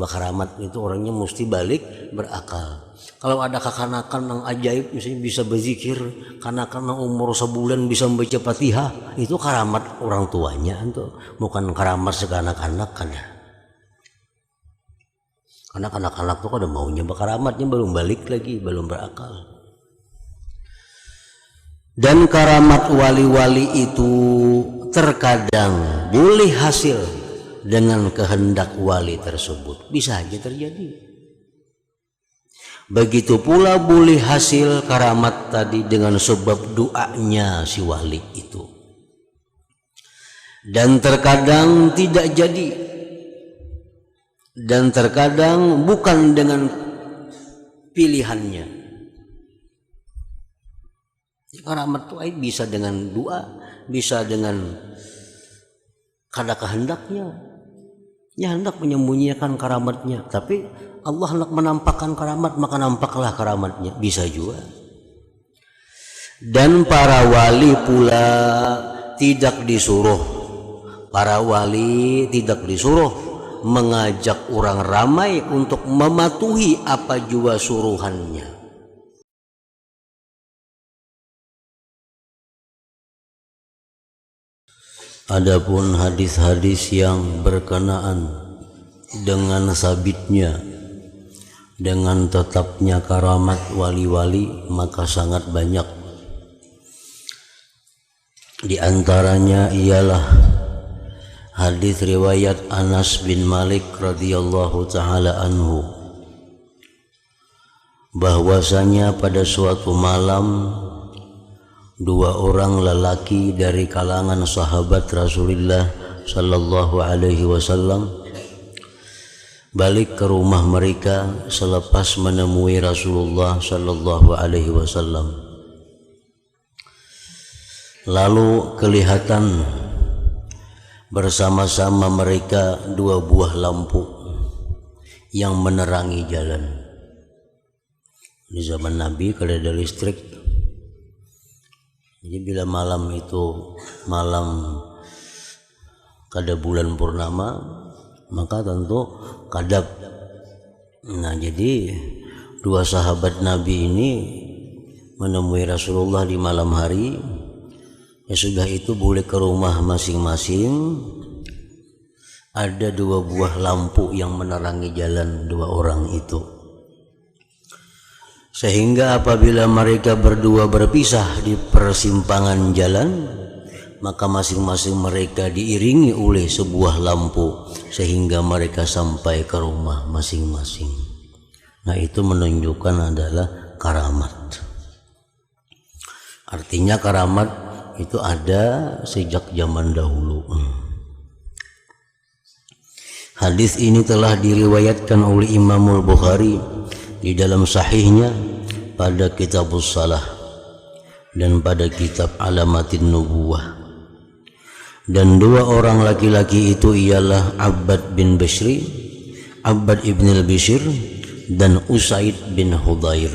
bakaramat itu orangnya mesti balik berakal. Kalau ada kekanakan yang ajaib, misalnya bisa berzikir, kanakan yang umur sebulan bisa membaca Fatihah, itu karamat orang tuanya, itu bukan karamat sekanak-kanak kan ya. Karena anak-anak tuh kada maunya bakaramatnya belum balik lagi, belum berakal. Dan karamat wali-wali itu terkadang boleh hasil dengan kehendak wali tersebut, bisa aja terjadi. Begitu pula boleh hasil karamat tadi dengan sebab doanya si wali itu. Dan terkadang tidak jadi. Dan terkadang bukan dengan pilihannya. Karamat itu bisa dengan doa, bisa dengan kada kehendaknya. Ya hendak menyembunyikan karamatnya, tapi Allah hendak menampakkan karamat, maka nampaklah karamatnya, bisa juga. Dan para wali pula tidak disuruh, para wali tidak disuruh mengajak orang ramai untuk mematuhi apa jua suruhannya. Adapun hadis-hadis yang berkenaan dengan sabitnya, dengan tetapnya karamat wali-wali, maka sangat banyak. Di antaranya ialah hadis riwayat Anas bin Malik radhiyallahu taala anhu, bahwasanya pada suatu malam dua orang lelaki dari kalangan sahabat Rasulullah sallallahu alaihi wasallam balik ke rumah mereka selepas menemui Rasulullah sallallahu alaihi wasallam. Lalu kelihatan bersama-sama mereka dua buah lampu yang menerangi jalan. Di zaman Nabi kalau ada listrik, jadi bila malam itu malam kada bulan purnama, maka tentu kadap. Nah, jadi dua sahabat Nabi ini menemui Rasulullah di malam hari. Ya sudah itu boleh ke rumah masing-masing. Ada dua buah lampu yang menerangi jalan dua orang itu. Sehingga apabila mereka berdua berpisah di persimpangan jalan, maka masing-masing mereka diiringi oleh sebuah lampu sehingga mereka sampai ke rumah masing-masing. Nah, itu menunjukkan adalah karamat. Artinya karamat itu ada sejak zaman dahulu. Hadis ini telah diriwayatkan oleh Imamul Bukhari di dalam sahihnya pada Kitabus Shalah dan pada kitab Alamatin Nubuwah. Dan dua orang laki-laki itu ialah Abbad bin Bishri, Abbad ibn al-Bishir, dan Usaid bin Hudair.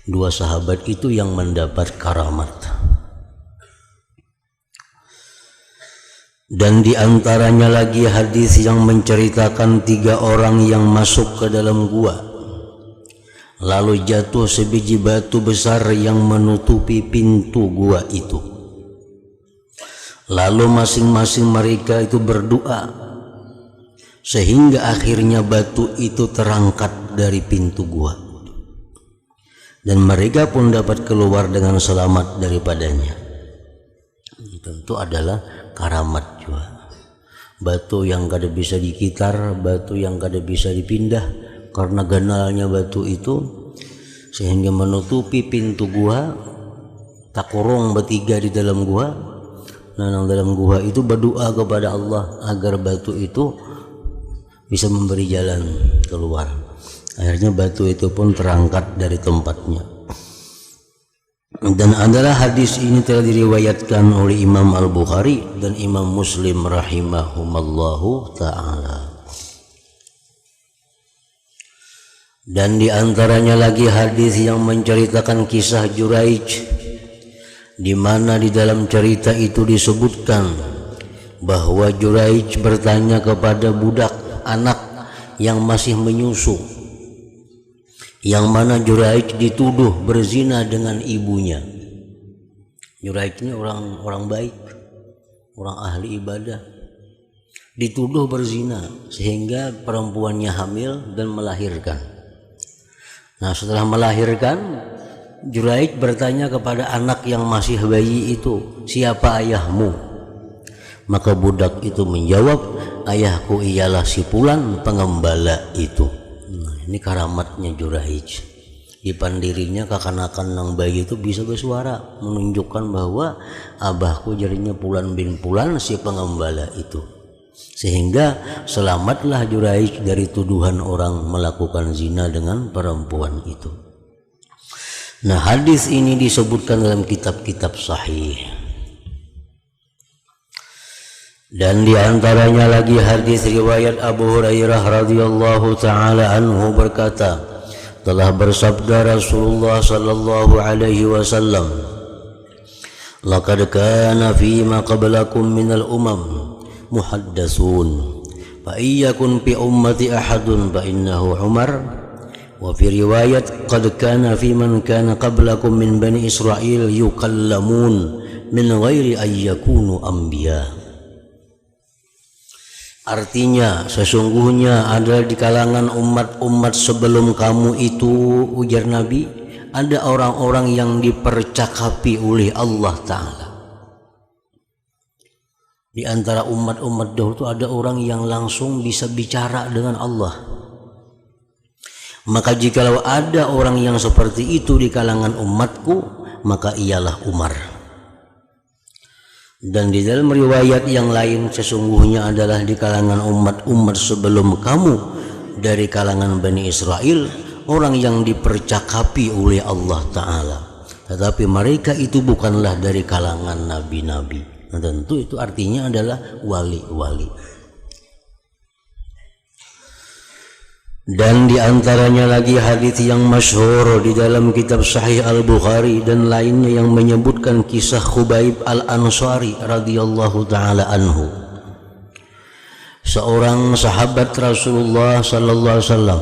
Dua sahabat itu yang mendapat karamat. Dan di antaranya lagi hadis yang menceritakan tiga orang yang masuk ke dalam gua, lalu jatuh sebiji batu besar yang menutupi pintu gua itu. Lalu masing-masing mereka itu berdoa sehingga akhirnya batu itu terangkat dari pintu gua, dan mereka pun dapat keluar dengan selamat daripadanya. Tentu adalah karamat juga. Batu yang kada bisa dikitar, batu yang kada bisa dipindah karena ganalnya batu itu, sehingga menutupi pintu gua. Takurung bertiga di dalam gua. Nah, yang dalam gua itu berdoa kepada Allah agar batu itu bisa memberi jalan keluar. Akhirnya batu itu pun terangkat dari tempatnya. Dan adalah hadis ini telah diriwayatkan oleh Imam Al-Bukhari dan Imam Muslim rahimahumallahu ta'ala. Dan di antaranya lagi hadis yang menceritakan kisah Juraij, di mana di dalam cerita itu disebutkan bahwa Juraij bertanya kepada budak anak yang masih menyusu, yang mana Juraij dituduh berzina dengan ibunya. Juraij ini orang baik, orang ahli ibadah, dituduh berzina sehingga perempuannya hamil dan melahirkan. Nah, setelah melahirkan, Juraij bertanya kepada anak yang masih bayi itu, siapa ayahmu? Maka budak itu menjawab, ayahku ialah si Fulan pengembala itu. Nah, ini karamatnya Juraij. Di pandirinya kekanakan nang bayi itu bisa bersuara, menunjukkan bahwa abahku jadinya Fulan bin Fulan si pengembala itu. Sehingga selamatlah Juraij dari tuduhan orang melakukan zina dengan perempuan itu. Nah, hadis ini disebutkan dalam kitab-kitab sahih. Dan diantaranya lagi hadis riwayat Abu Hurairah radhiyallahu taala anhu berkata, telah bersabda Rasulullah sallallahu alaihi wasallam, laqad kana fima qablakum minal umam muhaddatsun fa iyyakun fi ummati ahadun fa innahu Umar. Wa fi riwayat qad kana fi man kana qablakum min bani Israil yukallamun min ghairi ay yakunu anbiya. Artinya sesungguhnya ada di kalangan umat-umat sebelum kamu itu, ujar Nabi, ada orang-orang yang dipercakapi oleh Allah Ta'ala. Di antara umat-umat dahulu itu ada orang yang langsung bisa bicara dengan Allah. Maka jikalau ada orang yang seperti itu di kalangan umatku, maka ialah Umar. Dan di dalam riwayat yang lain, sesungguhnya adalah di kalangan umat-umat sebelum kamu dari kalangan Bani Israel, orang yang dipercakapi oleh Allah Ta'ala. Tetapi mereka itu bukanlah dari kalangan nabi-nabi. Nah, tentu itu artinya adalah wali-wali. Dan diantaranya lagi hadis yang masyhur di dalam kitab Sahih Al-Bukhari dan lainnya yang menyebutkan kisah Khubaib Al-Ansari radhiyallahu taala anhu, seorang sahabat Rasulullah sallallahu alaihi wasallam,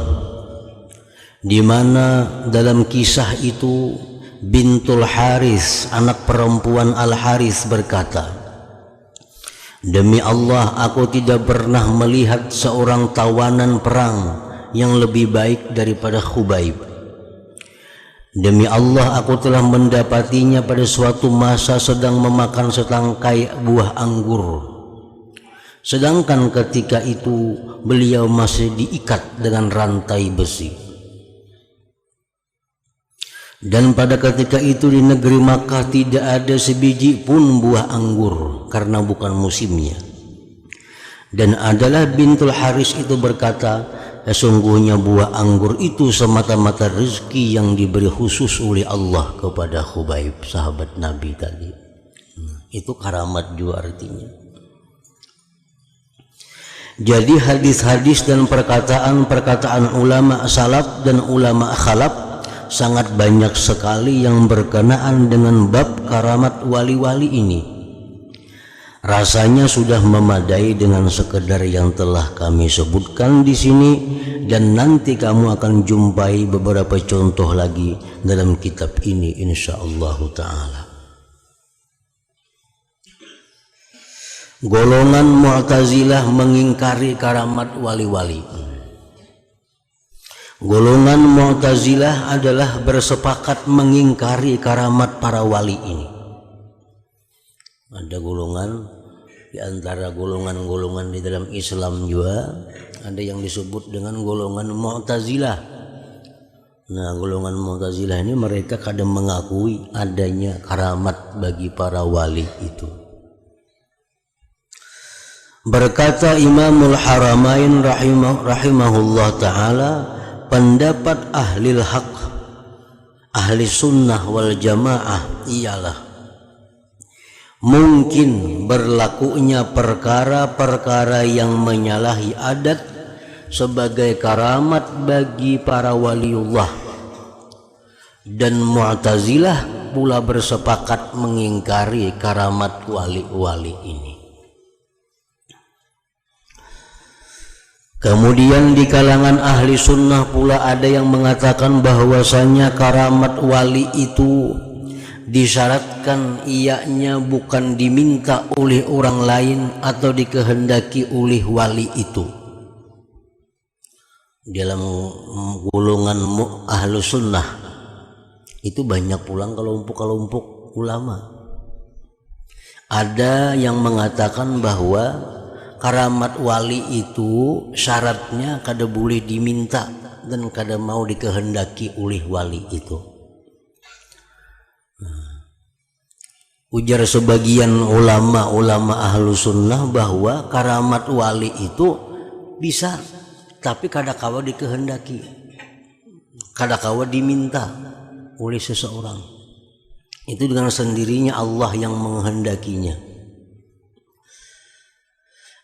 di mana dalam kisah itu bintul Haris, anak perempuan Al-Haris berkata, demi Allah, aku tidak pernah melihat seorang tawanan perang yang lebih baik daripada Khubaib. Demi Allah, aku telah mendapatinya pada suatu masa sedang memakan setangkai buah anggur. Sedangkan ketika itu beliau masih diikat dengan rantai besi. Dan pada ketika itu di negeri Makkah tidak ada sebiji pun buah anggur karena bukan musimnya. Dan adalah bintul Haris itu berkata, sesungguhnya buah anggur itu semata-mata rezeki yang diberi khusus oleh Allah kepada Khubaib, sahabat Nabi tadi. Itu karamat juga artinya. Jadi hadis-hadis dan perkataan-perkataan ulama salaf dan ulama khalaf sangat banyak sekali yang berkenaan dengan bab karamat wali-wali ini. Rasanya sudah memadai dengan sekedar yang telah kami sebutkan di sini, dan nanti kamu akan jumpai beberapa contoh lagi dalam kitab ini insyaallah taala. Golongan Mu'tazilah mengingkari karamat wali-wali. Golongan Mu'tazilah adalah bersepakat mengingkari karamat para wali ini. Ada golongan di antara golongan-golongan di dalam Islam juga ada yang disebut dengan golongan Mu'tazilah. Nah, golongan Mu'tazilah ini mereka kadang mengakui adanya karamat bagi para wali itu. Berkata Imamul Haramain rahimahullah ta'ala, pendapat ahlil haq, ahli sunnah wal jamaah ialah mungkin berlakunya perkara-perkara yang menyalahi adat sebagai karamat bagi para waliullah, dan Mu'tazilah pula bersepakat mengingkari karamat wali-wali ini. Kemudian di kalangan ahli sunnah pula ada yang mengatakan bahwasanya karamat wali itu disyaratkan ianya bukan diminta oleh orang lain atau dikehendaki oleh wali itu. Dalam golongan ahli sunnah itu banyak pulang kelompok-kelompok ulama. Ada yang mengatakan bahwa karamat wali itu syaratnya kada boleh diminta dan kada mau dikehendaki oleh wali itu. Ujar sebagian ulama ahlu sunnah bahwa karamat wali itu bisa, tapi kada kawa dikehendaki, kada kawa diminta oleh seseorang. Itu dengan sendirinya Allah yang menghendakinya.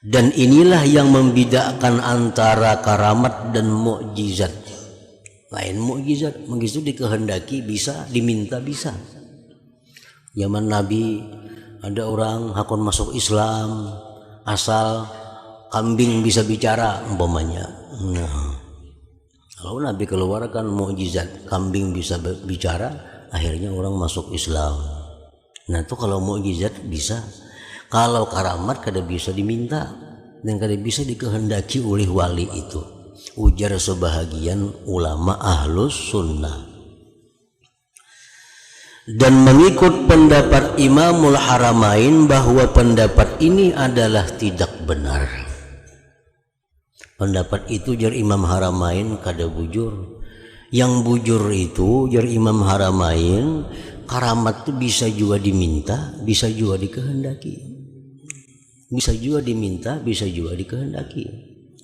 Dan inilah yang membedakan antara karamat dan mukjizat. Lain mukjizat dikehendaki bisa, diminta bisa. Zaman Nabi ada orang hakon masuk Islam asal kambing bisa bicara umpamanya. Nah, kalau Nabi keluarkan mukjizat kambing bisa bicara, akhirnya orang masuk Islam. Nah itu kalau mukjizat bisa. Kalau karamat kada bisa diminta dan kada bisa dikehendaki oleh wali itu. Ujar sebahagian ulama ahlus sunnah. Dan mengikut pendapat Imamul Haramain bahwa pendapat ini adalah tidak benar. Pendapat itu jar Imam Haramain kada bujur. Yang bujur itu jar Imam Haramain, karamat itu bisa juga diminta, bisa juga dikehendaki. Bisa juga diminta, bisa juga dikehendaki.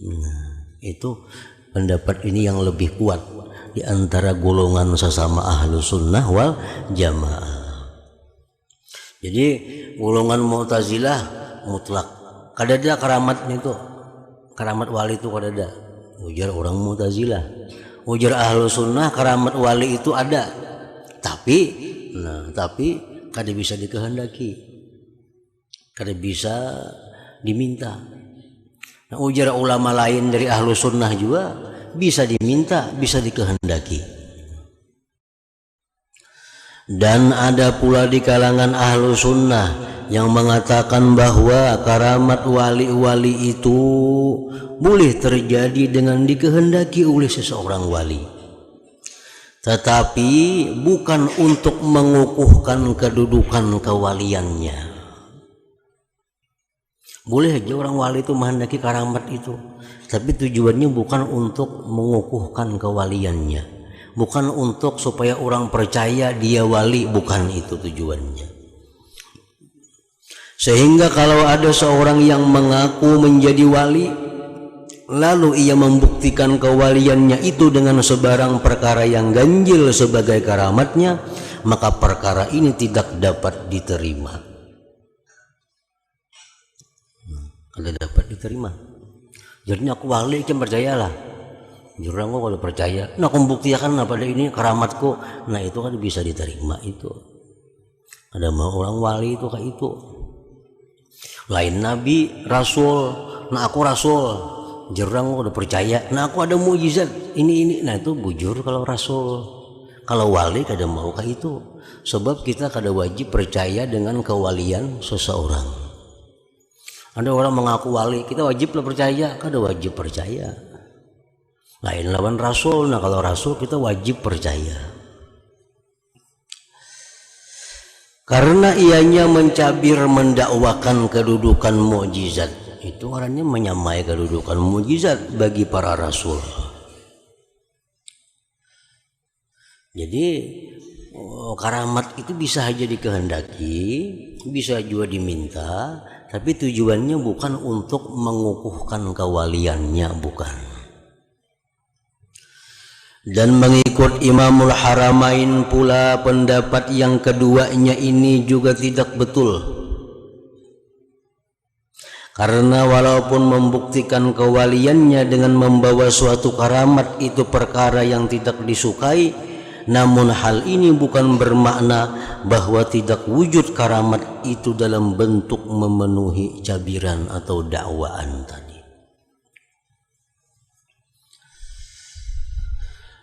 Nah, itu pendapat ini yang lebih kuat di antara golongan sesama ahlu sunnah wal jamaah. Jadi golongan Mu'tazilah mutlak, kada ada karamatnya itu, karamat wali itu kada ada. Ujar orang Mu'tazilah. Ujar ahlu sunnah karamat wali itu ada, tapi kada bisa dikehendaki, kada bisa diminta. Nah, ujar ulama lain dari ahlu sunnah juga bisa diminta, bisa dikehendaki. Dan ada pula di kalangan ahlu sunnah yang mengatakan bahwa karamat wali-wali itu boleh terjadi dengan dikehendaki oleh seseorang wali, tetapi bukan untuk mengukuhkan kedudukan kewaliannya. Boleh aja orang wali itu menghendaki karamat itu, tapi tujuannya bukan untuk mengukuhkan kewaliannya, bukan untuk supaya orang percaya dia wali, bukan itu tujuannya. Sehingga kalau ada seorang yang mengaku menjadi wali, lalu ia membuktikan kewaliannya itu dengan sebarang perkara yang ganjil sebagai karamatnya, maka perkara ini tidak dapat diterima. Kada dapat diterima. Jadi aku wali kan percayalah. Jurang kok kalau percaya, nah aku buktikan pada ini karamatku, nah itu kan bisa diterima itu. Ada mau orang wali itu kayak itu. Lain nabi, rasul, nah aku rasul. Jurang kok udah percaya, nah aku ada mukjizat ini, nah itu bujur kalau rasul. Kalau wali kada mau kayak itu. Sebab kita kada wajib percaya dengan kewalian seseorang. Ada orang mengaku wali, kita wajib lah percaya, kada wajib percaya. Lain lawan rasul, nah kalau rasul kita wajib percaya. Karena ianya mencabir mendakwakan kedudukan mukjizat, itu orangnya menyamai kedudukan mukjizat bagi para rasul. Jadi karamat itu bisa saja dikehendaki, bisa juga diminta, tapi tujuannya bukan untuk mengukuhkan kewaliannya, bukan. Dan mengikut Imamul Haramain pula pendapat yang keduanya ini juga tidak betul. Karena walaupun membuktikan kewaliannya dengan membawa suatu karamat itu perkara yang tidak disukai, namun hal ini bukan bermakna bahwa tidak wujud karamat itu dalam bentuk memenuhi cabiran atau dakwaan tadi.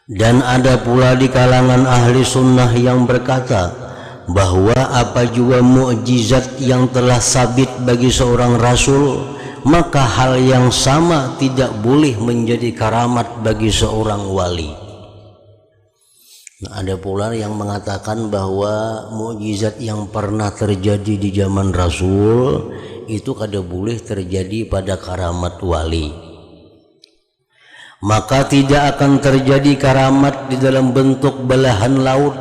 Dan ada pula di kalangan ahli sunnah yang berkata bahwa apa juga mukjizat yang telah sabit bagi seorang rasul, maka hal yang sama tidak boleh menjadi karamat bagi seorang wali. Nah, ada pula yang mengatakan bahwa mukjizat yang pernah terjadi di zaman rasul itu kada boleh terjadi pada karamat wali. Maka tidak akan terjadi karamat di dalam bentuk belahan laut.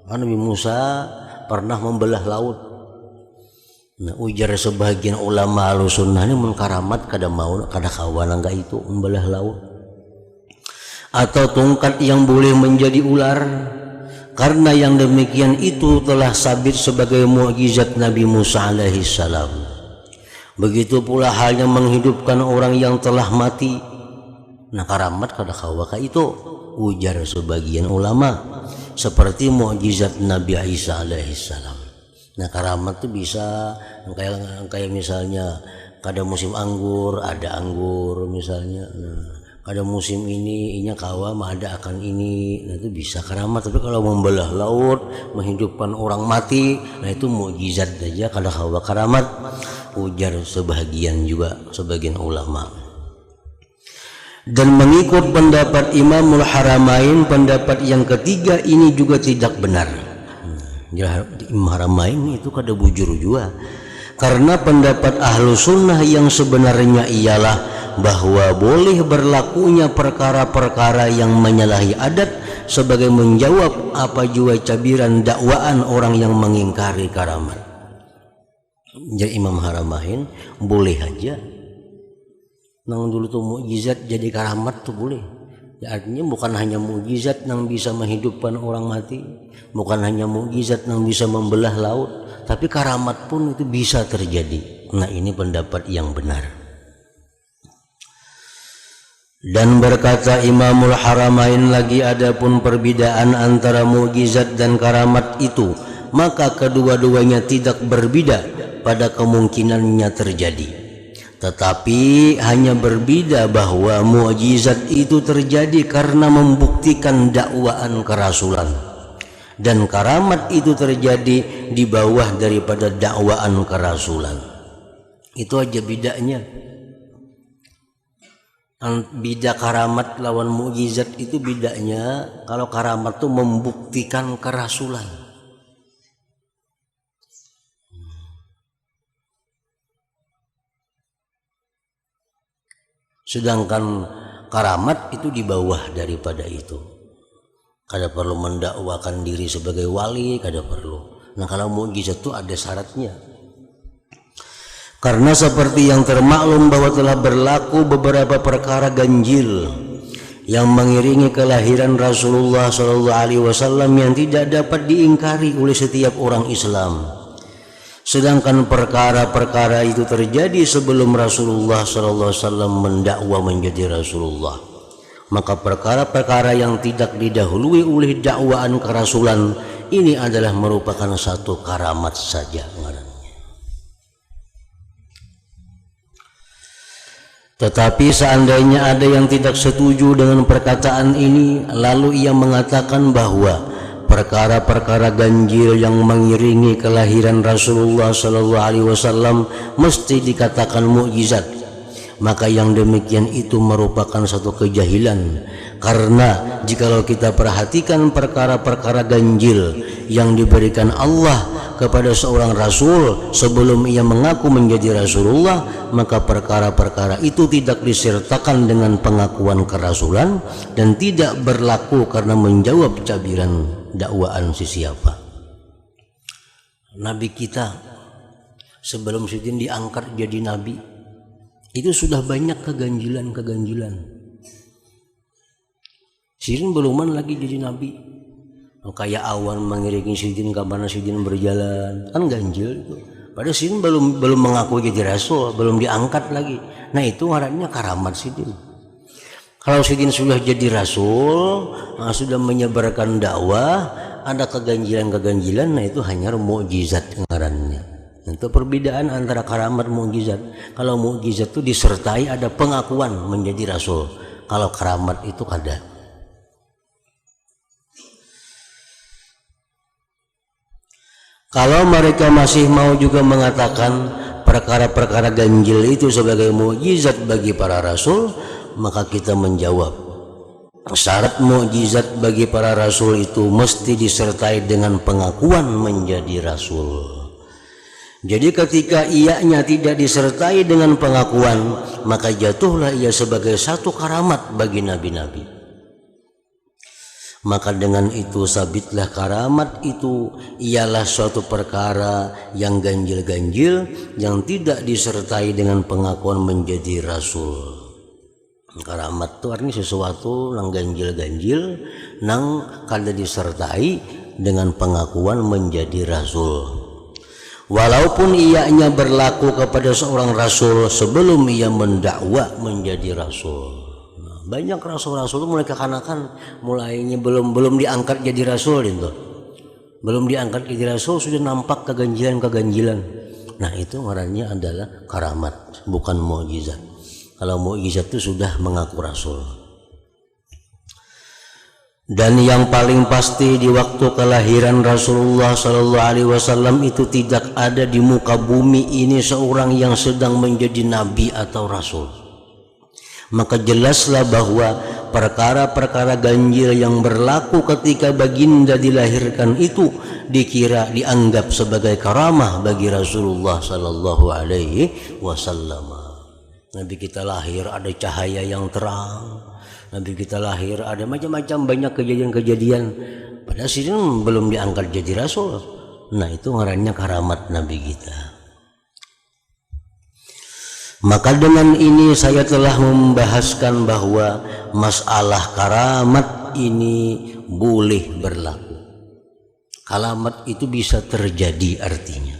Nabi Musa pernah membelah laut. Nah, ujar sebagian ulama Ahlussunnah ini mengkaramat kada mau kada kawan enggak itu membelah laut. Atau tongkat yang boleh menjadi ular, karena yang demikian itu telah sabit sebagai mukjizat Nabi Musa alaihi salam. Begitu pula halnya menghidupkan orang yang telah mati. Nah, karamat kada kawaka itu, ujar sebagian ulama, seperti mukjizat Nabi Isa alaihi salam. Nah, karamat itu bisa kayak misalnya kada musim anggur ada anggur misalnya. Nah, kada musim ini kawa mah ada akan ini. Nah, itu bisa karamat. Tapi kalau membelah laut, menghidupkan orang mati, nah itu mukjizat saja, kada kawa karamat, ujar sebagian ulama. Dan mengikut pendapat Imamul Haramain, pendapat yang ketiga ini juga tidak benar. Imam Haramain itu kada bujur juga, karena pendapat ahlu sunnah yang sebenarnya ialah bahwa boleh berlakunya perkara-perkara yang menyalahi adat sebagai menjawab apa juga cabiran dakwaan orang yang mengingkari karamat. Jadi Imam Haramain boleh aja nang dulu tuh mukjizat jadi karamat tuh boleh. Ya, artinya bukan hanya mukjizat yang bisa menghidupkan orang mati, bukan hanya mukjizat yang bisa membelah laut, tapi karamat pun itu bisa terjadi. Nah, ini pendapat yang benar. Dan berkata Imamul Haramain lagi, adapun perbedaan antara mukjizat dan karamat itu, maka kedua-duanya tidak berbeda pada kemungkinannya terjadi. Tetapi hanya berbeda bahwa mukjizat itu terjadi karena membuktikan dakwaan kerasulan, dan karamat itu terjadi di bawah daripada dakwaan kerasulan. Itu aja bedanya. Beda karamat lawan mukjizat itu bedanya, kalau karamat itu membuktikan kerasulan, sedangkan karamat itu di bawah daripada itu. Kada perlu mendakwakan diri sebagai wali, kada perlu. Nah, kalau mukjizat itu ada syaratnya. Karena seperti yang termaklum bahwa telah berlaku beberapa perkara ganjil yang mengiringi kelahiran Rasulullah SAW yang tidak dapat diingkari oleh setiap orang Islam. Sedangkan perkara-perkara itu terjadi sebelum Rasulullah SAW mendakwa menjadi Rasulullah. Maka perkara-perkara yang tidak didahului oleh dakwaan kerasulan ini adalah merupakan satu karamat saja. Tetapi seandainya ada yang tidak setuju dengan perkataan ini, lalu ia mengatakan bahwa perkara-perkara ganjil yang mengiringi kelahiran Rasulullah SAW mesti dikatakan mukjizat, maka yang demikian itu merupakan satu kejahilan. Karena jikalau kita perhatikan perkara-perkara ganjil yang diberikan Allah kepada seorang rasul sebelum ia mengaku menjadi Rasulullah, maka perkara-perkara itu tidak disertakan dengan pengakuan kerasulan dan tidak berlaku karena menjawab cabiran dakwaan si siapa. Nabi kita sebelum Sidin diangkat jadi nabi itu sudah banyak keganjilan-keganjilan. Sidin beluman lagi jadi nabi, kayak awan mengiringi Sidin ke mana Sidin berjalan, kan ganjil itu. Padahal Sidin belum mengaku jadi rasul, belum diangkat lagi. Nah, itu ngarannya karamat Sidin. Kalau Sidin sudah jadi rasul, sudah menyebarkan dakwah, ada keganjilan-keganjilan, nah itu hanya mukjizat ngarannya. Itu perbedaan antara karamat mukjizat. Kalau mukjizat itu disertai ada pengakuan menjadi rasul, kalau karamat itu ada. Kalau mereka masih mau juga mengatakan perkara-perkara ganjil itu sebagai mukjizat bagi para rasul, maka kita menjawab, syarat mukjizat bagi para rasul itu mesti disertai dengan pengakuan menjadi rasul. Jadi ketika ianya tidak disertai dengan pengakuan, maka jatuhlah ia sebagai satu karamat bagi nabi-nabi. Maka dengan itu sabitlah karamat itu ialah suatu perkara yang ganjil-ganjil yang tidak disertai dengan pengakuan menjadi rasul. Karamat itu artinya sesuatu yang ganjil-ganjil yang kada disertai dengan pengakuan menjadi rasul. Walaupun ianya berlaku kepada seorang rasul sebelum ia mendakwa menjadi rasul. Banyak rasul-rasul mulai kekanakan, mulainya belum diangkat jadi rasul itu. Belum diangkat jadi rasul sudah nampak keganjilan. Nah, itu ngarannya adalah karamat, bukan mukjizat. Kalau mukjizat itu sudah mengaku rasul. Dan yang paling pasti di waktu kelahiran Rasulullah sallallahu alaihi wasallam itu tidak ada di muka bumi ini seorang yang sedang menjadi nabi atau rasul. Maka jelaslah bahwa perkara-perkara ganjil yang berlaku ketika baginda dilahirkan itu dianggap sebagai karamah bagi Rasulullah sallallahu alaihi wasallam. Nabi kita lahir ada cahaya yang terang, Nabi kita lahir ada macam-macam banyak kejadian-kejadian, pada sini belum diangkat jadi rasul. Nah, itu ngarannya karamat Nabi kita. Maka dengan ini saya telah membahaskan bahwa masalah karamat ini boleh berlaku. Karamat itu bisa terjadi artinya,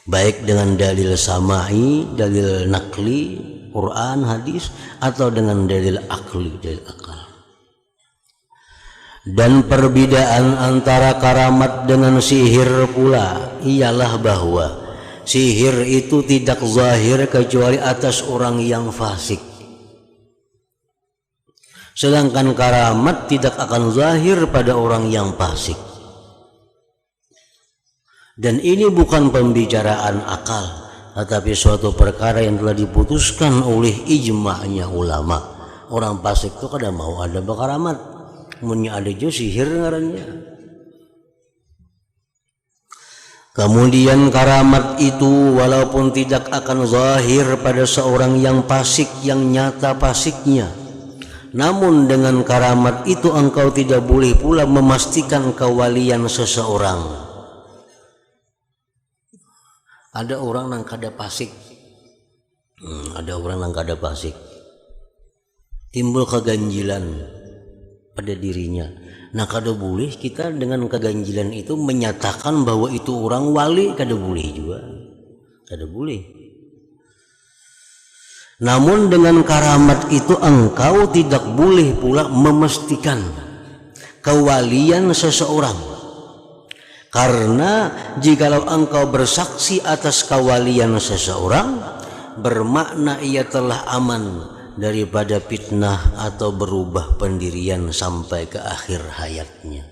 baik dengan dalil sama'i, dalil nakli, Quran, hadis, atau dengan dalil akli, dalil akal. Dan perbedaan antara karamat dengan sihir pula ialah bahwa sihir itu tidak zahir kecuali atas orang yang fasik. Sedangkan karamat tidak akan zahir pada orang yang fasik. Dan ini bukan pembicaraan akal, tetapi suatu perkara yang telah diputuskan oleh ijma'nya ulama. Orang fasik itu kada mau ada karamat, munnya ada jo sihir ngarannya. Kemudian karamat itu walaupun tidak akan zahir pada seorang yang fasik, yang nyata fasiknya, namun dengan karamat itu engkau tidak boleh pula memastikan kewalian seseorang. Ada orang yang kada fasik, ada orang yang kada fasik, timbul keganjilan pada dirinya. Nah, kada boleh kita dengan keganjilan itu menyatakan bahwa itu orang wali, kada boleh juga, kada boleh. Namun dengan karamat itu engkau tidak boleh pula memastikan kewalian seseorang, karena jikalau engkau bersaksi atas kewalian seseorang, bermakna ia telah aman daripada fitnah atau berubah pendirian sampai ke akhir hayatnya.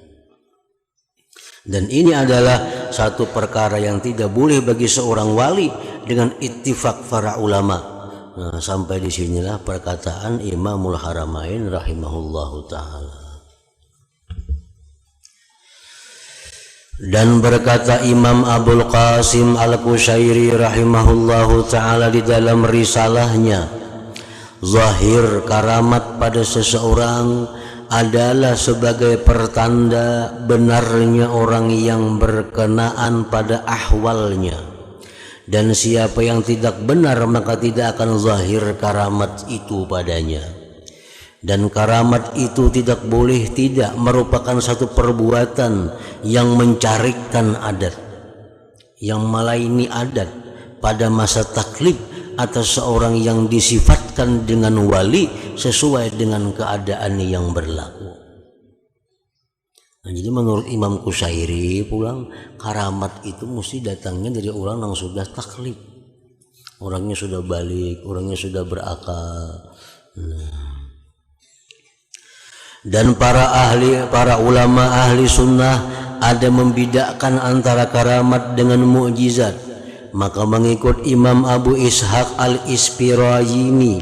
Dan ini adalah satu perkara yang tidak boleh bagi seorang wali dengan ittifaq para ulama. Nah, sampai di sinilah perkataan Imamul Haramain rahimahullahu ta'ala. Dan berkata Imam Abul Qasim Al-Qushairi rahimahullahu ta'ala di dalam risalahnya, zahir karamat pada seseorang adalah sebagai pertanda benarnya orang yang berkenaan pada ahwalnya, dan siapa yang tidak benar maka tidak akan zahir karamat itu padanya. Dan karamat itu tidak boleh tidak merupakan satu perbuatan yang mencarikan adat, yang melayani adat pada masa taklif atas seorang yang disifatkan dengan wali sesuai dengan keadaan yang berlaku. Nah, jadi menurut Imam Qushairi pulang, karamat itu mesti datangnya dari orang yang sudah taklif, orangnya sudah balik, orangnya sudah berakal. Dan para ulama ahli sunnah ada membedakan antara karamat dengan mukjizat, maka mengikut Imam Abu Ishaq al-Isfirayini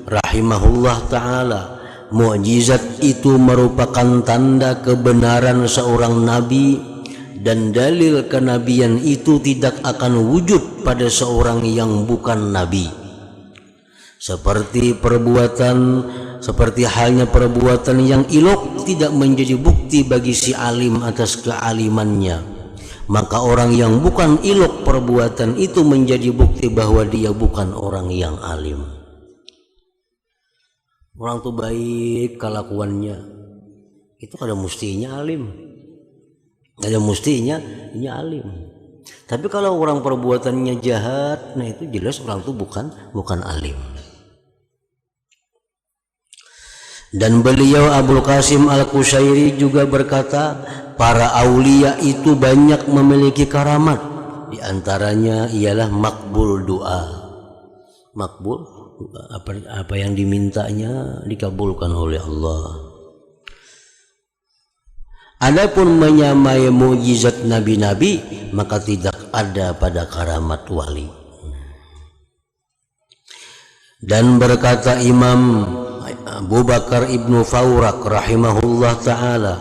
rahimahullah ta'ala, mukjizat itu merupakan tanda kebenaran seorang nabi, dan dalil kenabian itu tidak akan wujud pada seorang yang bukan nabi. Seperti halnya perbuatan yang ilok tidak menjadi bukti bagi si alim atas kealimannya, maka orang yang bukan ilok perbuatan itu menjadi bukti bahwa dia bukan orang yang alim. Orang tuh baik kelakuannya, itu kada mestinya alim, kada mestinya ini alim. Tapi kalau orang perbuatannya jahat, nah itu jelas orang tuh bukan alim. Dan beliau Abul Qasim Al-Qushairi juga berkata, para aulia itu banyak memiliki karamat, di antaranya ialah makbul doa. Makbul, apa yang dimintanya dikabulkan oleh Allah. Adapun menyamai mukjizat nabi-nabi, maka tidak ada pada karamat wali. Dan berkata Imam Abu Bakar Ibnu Fawrak rahimahullah ta'ala,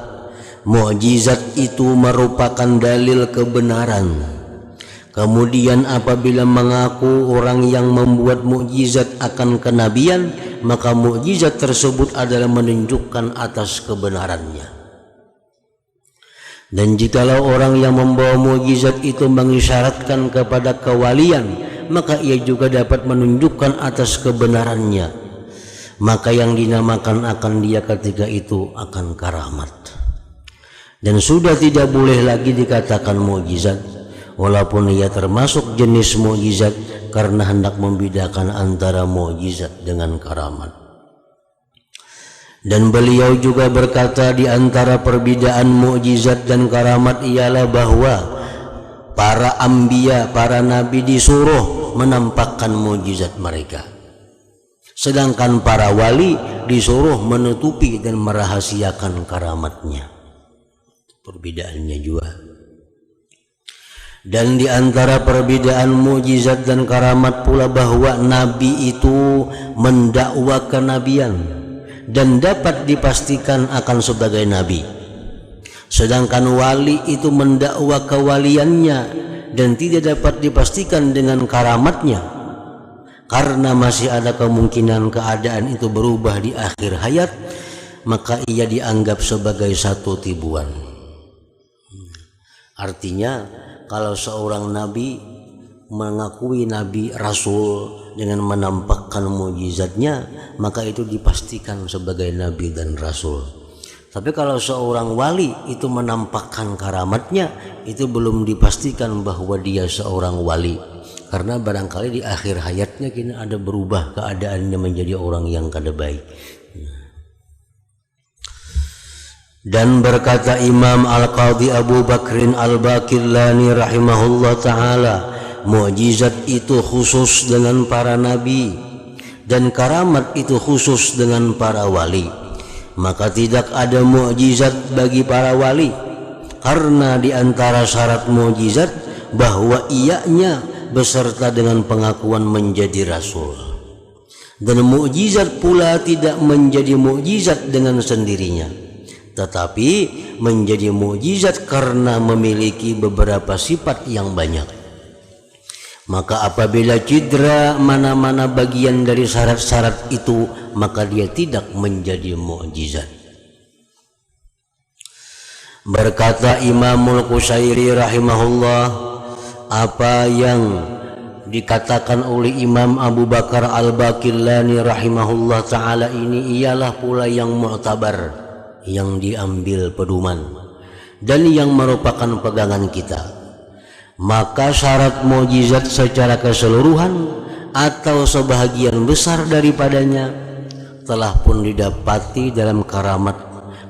mukjizat itu merupakan dalil kebenaran. Kemudian apabila mengaku orang yang membuat mukjizat akan kenabian, maka mukjizat tersebut adalah menunjukkan atas kebenarannya. Dan jikalau orang yang membawa mukjizat itu mengisyaratkan kepada kewalian, maka ia juga dapat menunjukkan atas kebenarannya. Maka yang dinamakan akan dia ketika itu akan karamat, dan sudah tidak boleh lagi dikatakan mukjizat, walaupun ia termasuk jenis mukjizat, karena hendak membedakan antara mukjizat dengan karamat. Dan beliau juga berkata, di antara perbedaan mukjizat dan karamat ialah bahwa para anbiya, para nabi disuruh menampakkan mukjizat mereka, sedangkan para wali disuruh menutupi dan merahasiakan karamatnya. Perbedaannya juga. Dan di antara perbedaan mukjizat dan karamat pula bahwa nabi itu mendakwa kenabian dan dapat dipastikan akan sebagai nabi, sedangkan wali itu mendakwa kewaliannya dan tidak dapat dipastikan dengan karamatnya, karena masih ada kemungkinan keadaan itu berubah di akhir hayat, maka ia dianggap sebagai satu tipuan. Artinya kalau seorang nabi mengakui nabi rasul dengan menampakkan mukjizatnya, maka itu dipastikan sebagai nabi dan rasul. Tapi kalau seorang wali itu menampakkan karamatnya, itu belum dipastikan bahwa dia seorang wali, karena barangkali di akhir hayatnya kini ada berubah keadaannya menjadi orang yang kada baik. Dan berkata Imam Al-Qadhi Abu Bakrin Al-Baqillani rahimahullah ta'ala, mukjizat itu khusus dengan para nabi dan karamat itu khusus dengan para wali. Maka tidak ada mukjizat bagi para wali, karena di antara syarat mukjizat bahwa ianya beserta dengan pengakuan menjadi rasul. Dan mukjizat pula tidak menjadi mukjizat dengan sendirinya, tetapi menjadi mukjizat karena memiliki beberapa sifat yang banyak. Maka apabila cedera mana-mana bagian dari syarat-syarat itu, maka dia tidak menjadi mukjizat. Berkata Imamul Qushairi rahimahullah, apa yang dikatakan oleh Imam Abu Bakar Al-Baqillani rahimahullah ta'ala ini ialah pula yang mu'tabar, yang diambil pedoman dan yang merupakan pegangan kita. Maka syarat mukjizat secara keseluruhan atau sebahagian besar daripadanya telah pun didapati dalam karamat,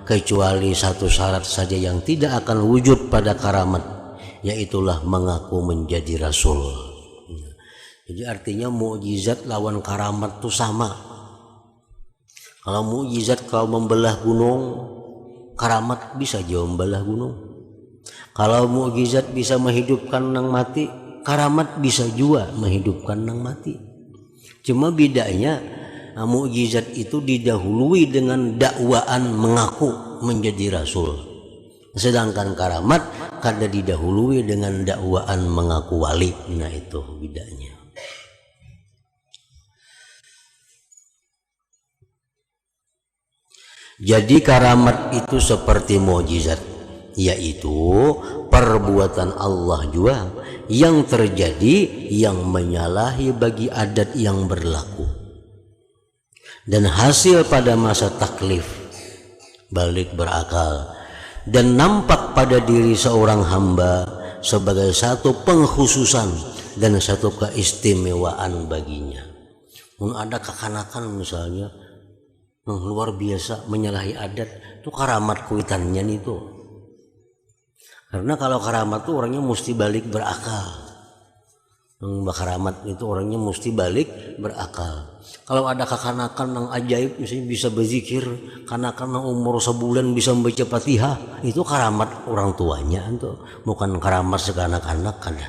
kecuali satu syarat saja yang tidak akan wujud pada karamat, yaitulah mengaku menjadi rasul. Jadi artinya mukjizat lawan karamat itu sama. Kalau mukjizat kalau membelah gunung, karamat bisa aja membelah gunung. Kalau mukjizat bisa menghidupkan nang mati, karamat bisa juga menghidupkan nang mati. Cuma bedanya mukjizat itu didahului dengan dakwaan mengaku menjadi rasul. Sedangkan karamat kada didahului dengan dakwaan mengaku wali. Nah itu bedanya. Jadi karamat itu seperti mukjizat, yaitu perbuatan Allah juga yang terjadi yang menyalahi bagi adat yang berlaku dan hasil pada masa taklif balik berakal dan nampak pada diri seorang hamba sebagai satu pengkhususan dan satu keistimewaan baginya. Ada kekanakan misalnya luar biasa menyalahi adat, itu karamat kuitannya itu. Karena kalau karamat itu orangnya mesti balik berakal. Karamat itu orangnya mesti balik berakal. Kalau ada kekanakan yang ajaib, misalnya bisa berzikir, kanakan yang umur sebulan bisa membaca Fatihah, itu karamat orang tuanya itu, bukan karamat sekanak-kanak kan.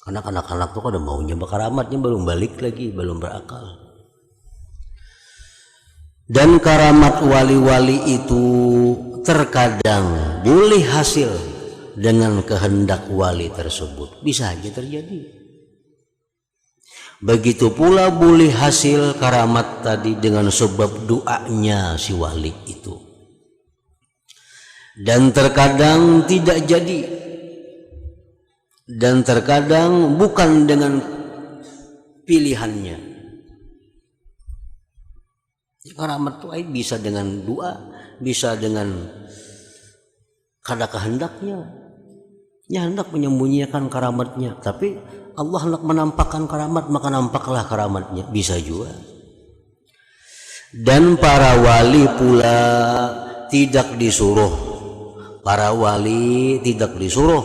Karena anak-anak tuh kada maunya berkaramatnya belum balik lagi, belum berakal. Dan karamat wali-wali itu terkadang boleh hasil dengan kehendak wali tersebut, bisa aja terjadi. Begitu pula boleh hasil karamat tadi dengan sebab doanya si wali itu. Dan terkadang tidak jadi. Dan terkadang bukan dengan pilihannya. Karamat itu bisa dengan doa, bisa dengan kada kehendaknya. Ya hendak menyembunyikan karamatnya, tapi Allah hendak menampakkan karamat, maka nampaklah karamatnya, bisa juga. Dan para wali pula tidak disuruh, para wali tidak disuruh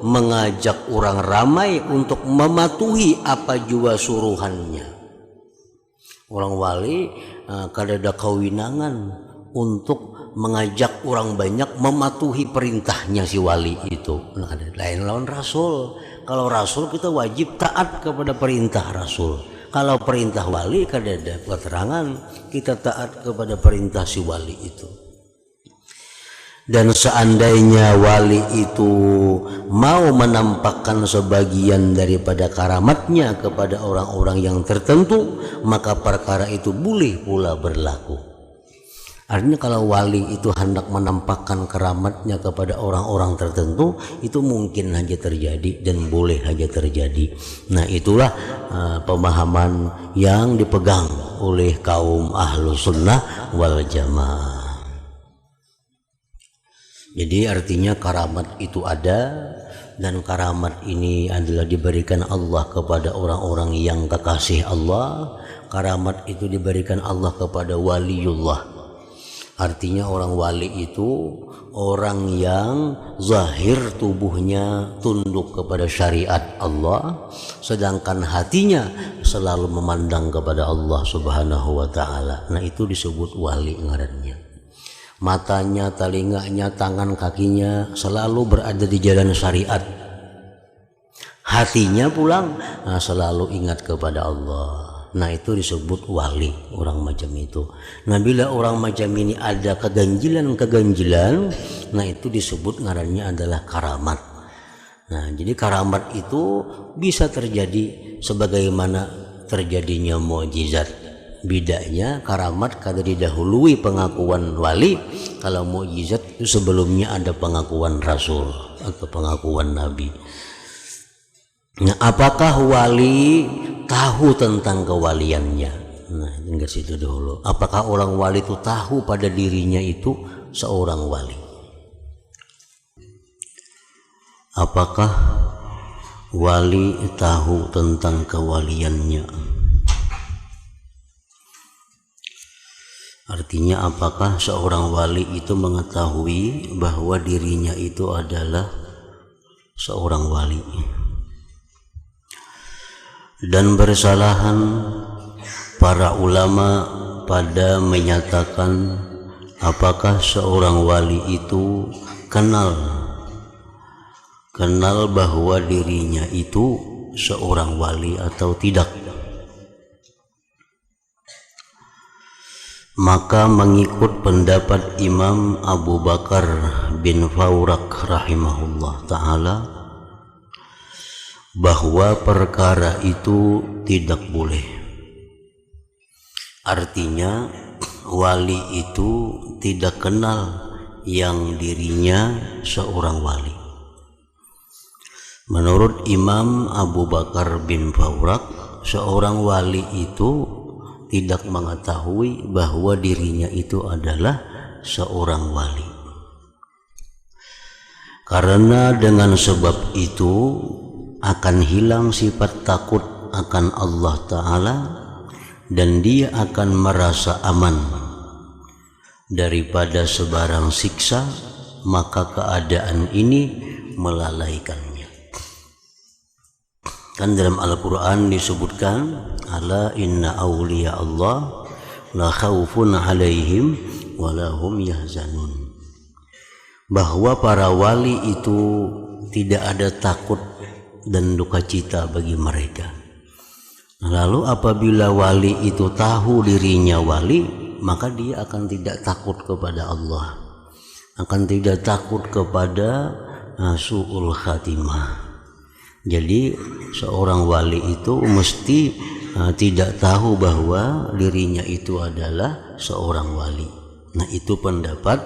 mengajak orang ramai untuk mematuhi apa jua suruhannya. Orang wali kada ada kewinangan untuk mengajak orang banyak mematuhi perintahnya si wali itu. Nah, lain lawan rasul. Kalau rasul kita wajib taat kepada perintah rasul. Kalau perintah wali kada ada keterangan kita taat kepada perintah si wali itu. Dan seandainya wali itu mau menampakkan sebagian daripada karamatnya kepada orang-orang yang tertentu, maka perkara itu boleh pula berlaku. Artinya kalau wali itu hendak menampakkan karamatnya kepada orang-orang tertentu, itu mungkin saja terjadi dan boleh saja terjadi. Nah itulah pemahaman yang dipegang oleh kaum Ahlus Sunnah wal Jamaah. Jadi artinya karamat itu ada, dan karamat ini adalah diberikan Allah kepada orang-orang yang kekasih Allah. Karamat itu diberikan Allah kepada waliullah. Artinya orang wali itu orang yang zahir tubuhnya tunduk kepada syariat Allah, sedangkan hatinya selalu memandang kepada Allah Subhanahu wa taala. Nah itu disebut wali ngarannya. Matanya, telinganya, tangan, kakinya selalu berada di jalan syariat. Hatinya pulang selalu ingat kepada Allah. Nah itu disebut wali, orang macam itu. Nah bila orang macam ini ada keganjilan, nah itu disebut ngarannya adalah karamat. Nah jadi karamat itu bisa terjadi sebagaimana terjadinya mukjizat. Bedanya karamat kada didahului pengakuan wali. Kalau mukjizat itu sebelumnya ada pengakuan rasul atau pengakuan nabi. Nah, apakah wali tahu tentang kewaliannya? Nah, hingga situ dulu. Apakah orang wali itu tahu pada dirinya itu seorang wali? Apakah wali tahu tentang kewaliannya? Artinya apakah seorang wali itu mengetahui bahwa dirinya itu adalah seorang wali? Dan bersalahan para ulama pada menyatakan apakah seorang wali itu kenal bahwa dirinya itu seorang wali atau tidak, maka mengikut pendapat Imam Abu Bakar bin Fawrak rahimahullah ta'ala bahwa perkara itu tidak boleh. Artinya wali itu tidak kenal yang dirinya seorang wali. Menurut Imam Abu Bakar bin Fawrak, seorang wali itu tidak mengetahui bahwa dirinya itu adalah seorang wali. Karena dengan sebab itu akan hilang sifat takut akan Allah Ta'ala dan dia akan merasa aman daripada sebarang siksa, maka keadaan ini melalaikannya. Kan dalam Al-Quran disebutkan, ala inna awliya Allah la khawfun alaihim walahum yahzanun, bahwa para wali itu tidak ada takut dan duka cita bagi mereka. Lalu apabila wali itu tahu dirinya wali, maka dia akan tidak takut kepada Allah, akan tidak takut kepada su'ul khatimah. Jadi seorang wali itu mesti tidak tahu bahwa dirinya itu adalah seorang wali. Nah, itu pendapat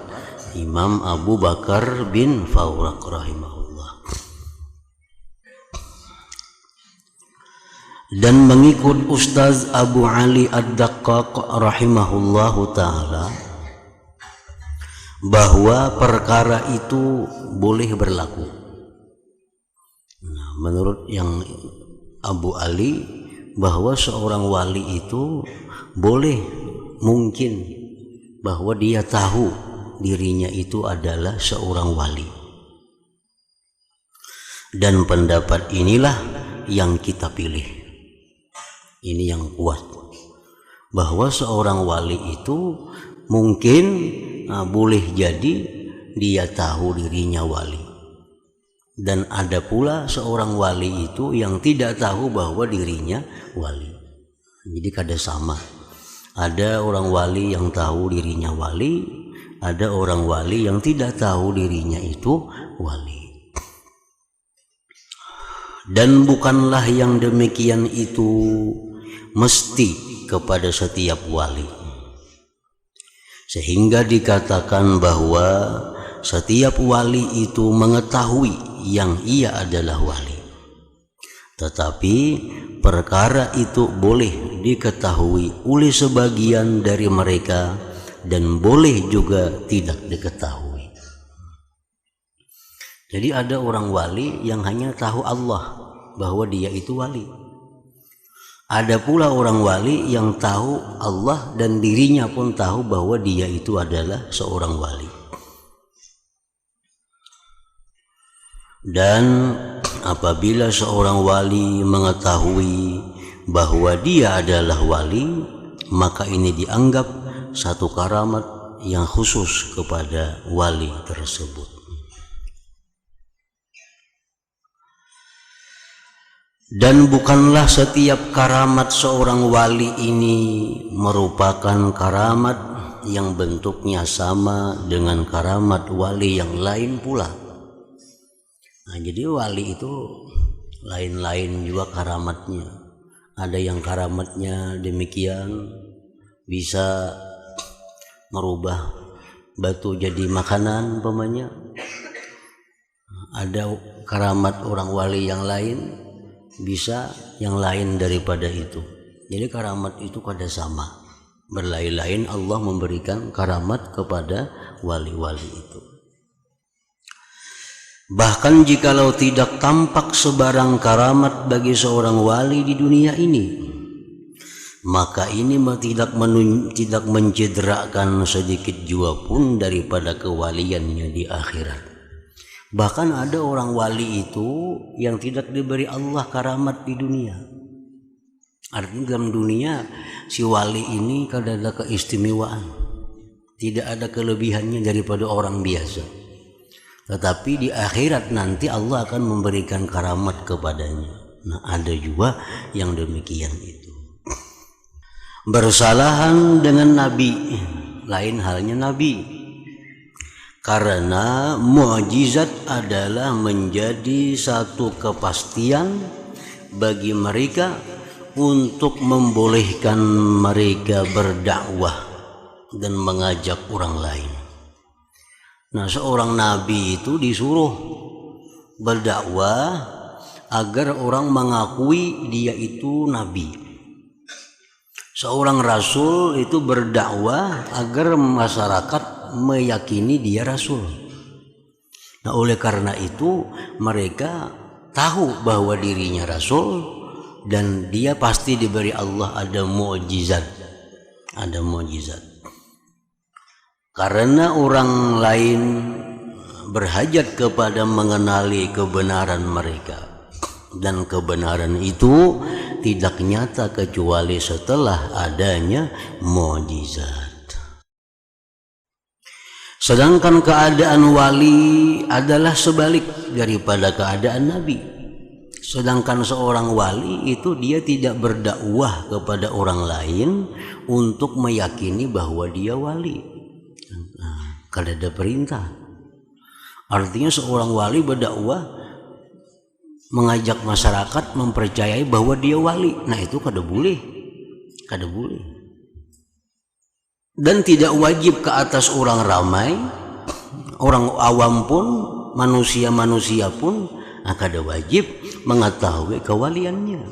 Imam Abu Bakar bin Fawrak rahimahullah. Dan mengikut Ustaz Abu Ali Ad-Daqqaq rahimahullahu ta'ala bahwa perkara itu boleh berlaku. Nah, menurut yang Abu Ali, bahwa seorang wali itu boleh mungkin bahwa dia tahu dirinya itu adalah seorang wali. Dan pendapat inilah yang kita pilih. Ini yang kuat, bahwa seorang wali itu mungkin boleh jadi dia tahu dirinya wali, dan ada pula seorang wali itu yang tidak tahu bahwa dirinya wali. Jadi kada sama, ada orang wali yang tahu dirinya wali, ada orang wali yang tidak tahu dirinya itu wali. Dan bukanlah yang demikian itu mesti kepada setiap wali, sehingga dikatakan bahwa setiap wali itu mengetahui yang ia adalah wali, tetapi perkara itu boleh diketahui oleh sebagian dari mereka dan boleh juga tidak diketahui. Jadi ada orang wali yang hanya tahu Allah bahwa dia itu wali. Ada pula orang wali yang tahu Allah dan dirinya pun tahu bahwa dia itu adalah seorang wali. Dan apabila seorang wali mengetahui bahwa dia adalah wali, maka ini dianggap satu karamat yang khusus kepada wali tersebut. Dan bukanlah setiap karamat seorang wali ini merupakan karamat yang bentuknya sama dengan karamat wali yang lain pula. Nah, jadi wali itu lain-lain juga karamatnya. Ada yang karamatnya demikian, bisa merubah batu jadi makanan umpamanya. Ada karamat orang wali yang lain, bisa yang lain daripada itu. Jadi karamat itu kada sama, berlain-lain Allah memberikan karamat kepada wali-wali itu. Bahkan jikalau tidak tampak sebarang karamat bagi seorang wali di dunia ini, maka ini tidak mencederakan sedikit jua pun daripada kewaliannya di akhirat. Bahkan ada orang wali itu yang tidak diberi Allah karamat di dunia. Artinya dalam dunia si wali ini kada ada keistimewaan, tidak ada kelebihannya daripada orang biasa. tetapi di akhirat nanti Allah akan memberikan karamat kepadanya. Nah, ada juga yang demikian itu. Bersalahan dengan Nabi, lain halnya Nabi, karena mukjizat adalah menjadi satu kepastian bagi mereka untuk membolehkan mereka berdakwah dan mengajak orang lain. Nah, seorang nabi itu disuruh berdakwah agar orang mengakui dia itu nabi. Seorang rasul itu berdakwah agar masyarakat meyakini dia rasul. Nah, oleh karena itu mereka tahu bahwa dirinya rasul dan dia pasti diberi Allah ada mukjizat. Ada mukjizat. Karena orang lain berhajat kepada mengenali kebenaran mereka. Dan kebenaran itu tidak nyata kecuali setelah adanya mukjizat. Sedangkan keadaan wali adalah sebalik daripada keadaan nabi. Sedangkan seorang wali itu dia tidak berdakwah kepada orang lain untuk meyakini bahwa dia wali. Nah, kalau ada perintah. Artinya seorang wali berdakwah mengajak masyarakat mempercayai bahwa dia wali. Nah, itu kada boleh. Kada boleh. Dan tidak wajib ke atas orang ramai, orang awam pun, manusia-manusia pun kada wajib mengetahui kewaliannya.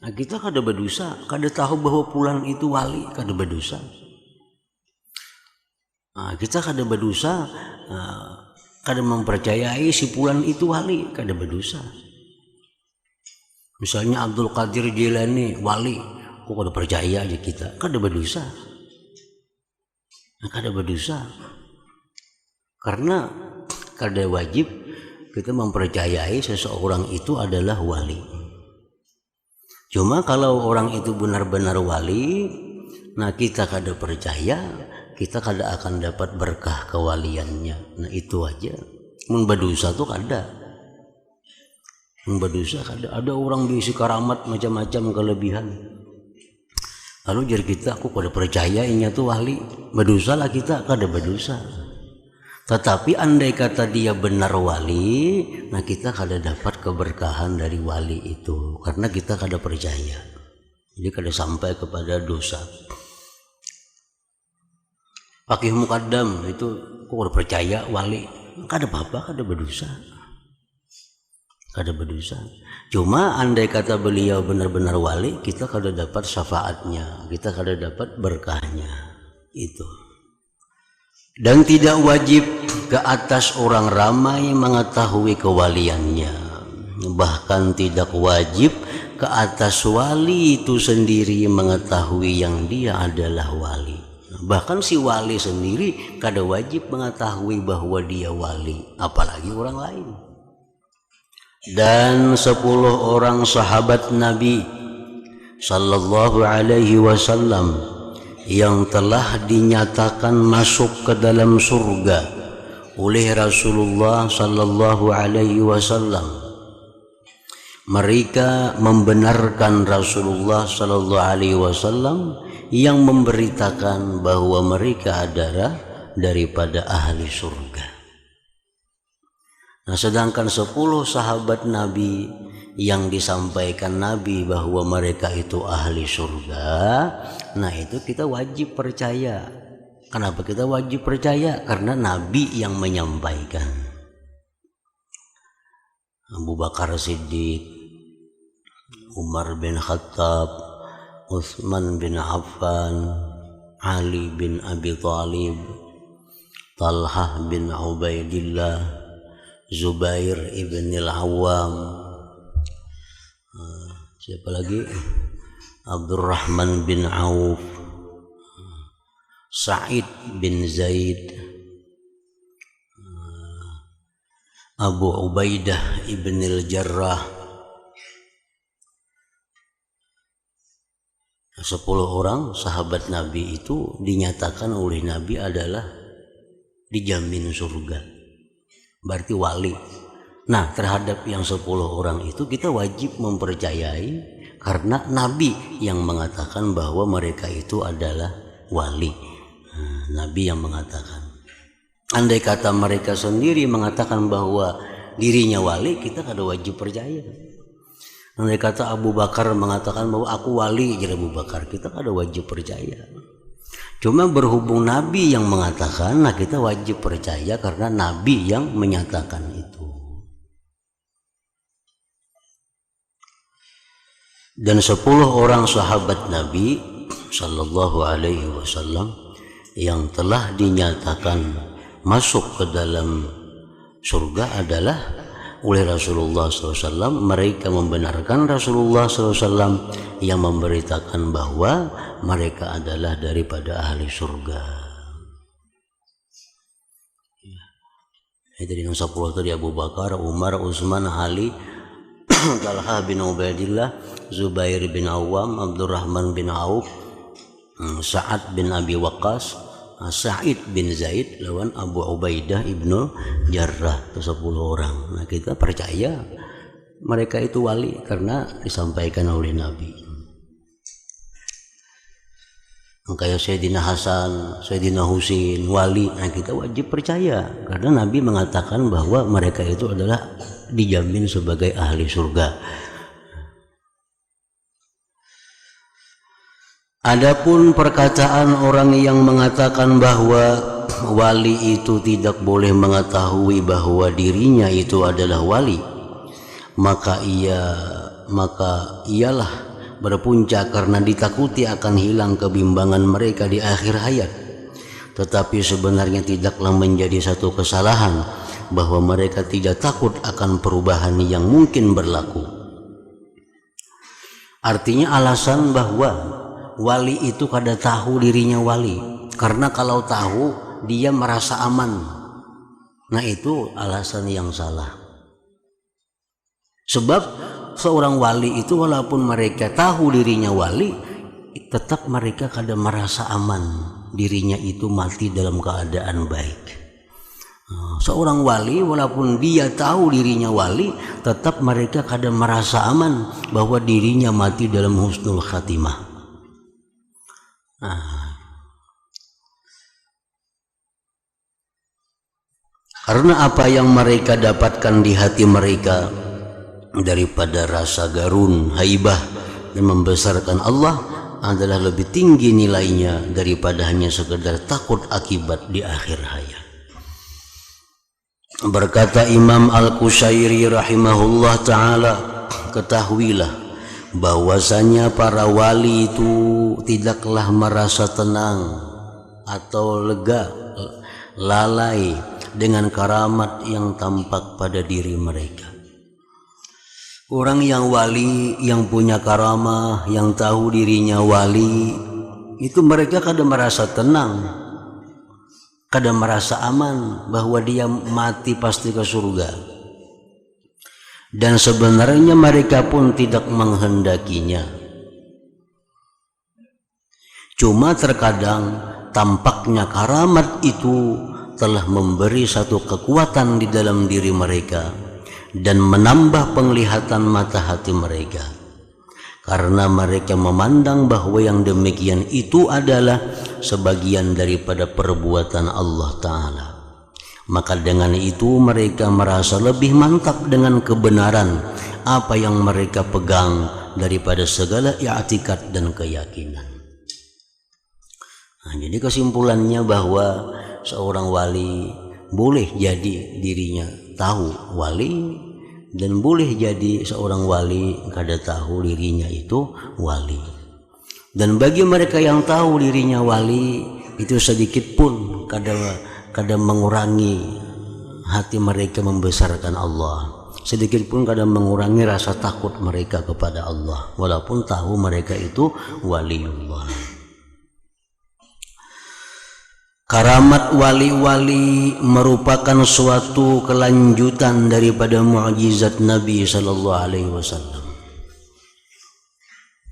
Nah, kita kada berdosa, kada tahu bahwa fulan itu wali, kada berdosa. Nah, kita kada berdosa, kada mempercayai si fulan itu wali, kada berdosa. Misalnya Abdul Qadir Jilani wali, kok kada percaya aja kita, kada berdosa. Nah, kada berdosa. Karena kada wajib kita mempercayai seseorang itu adalah wali. Cuma kalau orang itu benar-benar wali, nah kita kada percaya, kita kada akan dapat berkah kewaliannya. Nah, itu aja. Mun berdosa tuh kada. Mun berdosa kada. Ada orang bisi karamat macam-macam kelebihan. Lalu jar kita, aku kada percaya inya tuh wali. Berdosa lah kita, kada berdosa. Tetapi andai kata dia benar wali, nah kita kada dapat keberkahan dari wali itu. Karena kita kada percaya. Jadi kada sampai kepada dosa. Fakih Muqaddam itu kok udah percaya wali, kada apa-apa, kada berdosa. Kada berdosa. Cuma andai kata beliau benar-benar wali, kita kada dapat syafaatnya, kita kada dapat berkahnya. Itu. Dan tidak wajib ke atas orang ramai mengetahui kewaliannya. Bahkan tidak wajib ke atas wali itu sendiri mengetahui yang dia adalah wali. Bahkan si wali sendiri kada wajib mengetahui bahwa dia wali, apalagi orang lain. Dan 10 orang sahabat Nabi sallallahu alaihi wasallam yang telah dinyatakan masuk ke dalam surga oleh Rasulullah sallallahu alaihi wasallam. Mereka membenarkan Rasulullah sallallahu alaihi wasallam yang memberitakan bahwa mereka adalah daripada ahli surga. Nah, sedangkan 10 sahabat Nabi yang disampaikan Nabi bahwa mereka itu ahli surga, nah itu kita wajib percaya. Kenapa kita wajib percaya? Karena Nabi yang menyampaikan. Abu Bakar Siddiq, Umar bin Khattab, Utsman bin Affan, Ali bin Abi Thalib, Talhah bin Ubaidillah, Zubair ibn al-Awwam, siapa lagi? Abdurrahman bin Auf, Sa'id bin Zaid, Abu Ubaidah ibn al-Jarrah. 10 orang sahabat Nabi itu dinyatakan oleh Nabi adalah dijamin surga. berarti wali. Nah, terhadap yang 10 orang itu kita wajib mempercayai karena Nabi yang mengatakan bahwa mereka itu adalah wali. Nabi yang mengatakan. Andai kata mereka sendiri mengatakan bahwa dirinya wali, kita kada wajib percaya. Andai kata Abu Bakar mengatakan bahwa aku wali, jadi Abu Bakar, kita kada wajib percaya. Cuma berhubung Nabi yang mengatakan, nah kita wajib percaya karena Nabi yang menyatakan itu. Dan 10 orang sahabat Nabi Sallallahu Alaihi Wasallam yang telah dinyatakan masuk ke dalam surga adalah oleh Rasulullah SAW. Mereka membenarkan Rasulullah SAW yang memberitakan bahwa mereka adalah daripada ahli surga. Jadi yang 10 tadi Abu Bakar, Umar, Utsman, Ali, Talha bin Ubaidillah, Zubair bin Awam, Abdurrahman bin Auf, Sa'ad bin Abi Waqqas, Sa'id bin Zaid lawan Abu Ubaidah ibnu Jarrah, itu 10 orang. Nah kita percaya mereka itu wali karena disampaikan oleh Nabi. Kayak Sayyidina Hasan, Sayyidina Husin, wali. Nah kita wajib percaya karena Nabi mengatakan bahwa mereka itu adalah dijamin sebagai ahli surga. Adapun perkataan orang yang mengatakan bahwa wali itu tidak boleh mengetahui bahwa dirinya itu adalah wali, maka ialah berpuncak karena ditakuti akan hilang kebimbangan mereka di akhir hayat. Tetapi sebenarnya tidaklah menjadi satu kesalahan bahwa mereka tidak takut akan perubahan yang mungkin berlaku. Artinya alasan bahwa wali itu kada tahu dirinya wali, karena kalau tahu dia merasa aman. Nah itu alasan yang salah. Sebab seorang wali itu walaupun mereka tahu dirinya wali, tetap mereka kada merasa aman dirinya itu mati dalam keadaan baik. Seorang wali walaupun dia tahu dirinya wali, tetap mereka kada merasa aman bahwa dirinya mati dalam husnul khatimah. Karena apa yang mereka dapatkan di hati mereka daripada rasa garun, haibah dan membesarkan Allah adalah lebih tinggi nilainya daripada hanya sekedar takut akibat di akhir hayat. Berkata Imam Al-Qushairi rahimahullah ta'ala, ketahuilah bahwasanya para wali itu tidaklah merasa tenang atau lega, lalai dengan karamat yang tampak pada diri mereka. Orang yang wali, yang punya karamah, yang tahu dirinya wali, itu mereka kadang merasa tenang, kadang merasa aman bahwa dia mati pasti ke surga. Dan sebenarnya mereka pun tidak menghendakinya. Cuma terkadang tampaknya karamat itu telah memberi satu kekuatan di dalam diri mereka dan menambah penglihatan mata hati mereka, karena mereka memandang bahwa yang demikian itu adalah sebagian daripada perbuatan Allah Ta'ala. Maka dengan itu mereka merasa lebih mantap dengan kebenaran apa yang mereka pegang daripada segala i'tikad dan keyakinan. Nah, jadi kesimpulannya bahwa seorang wali boleh jadi dirinya tahu wali, dan boleh jadi seorang wali kada tahu dirinya itu wali. Dan bagi mereka yang tahu dirinya wali, itu sedikit pun kada mengurangi hati mereka membesarkan Allah, sedikit pun kada mengurangi rasa takut mereka kepada Allah, walaupun tahu mereka itu waliullah. Karamat wali-wali merupakan suatu kelanjutan daripada mukjizat Nabi Sallallahu Alaihi Wasallam.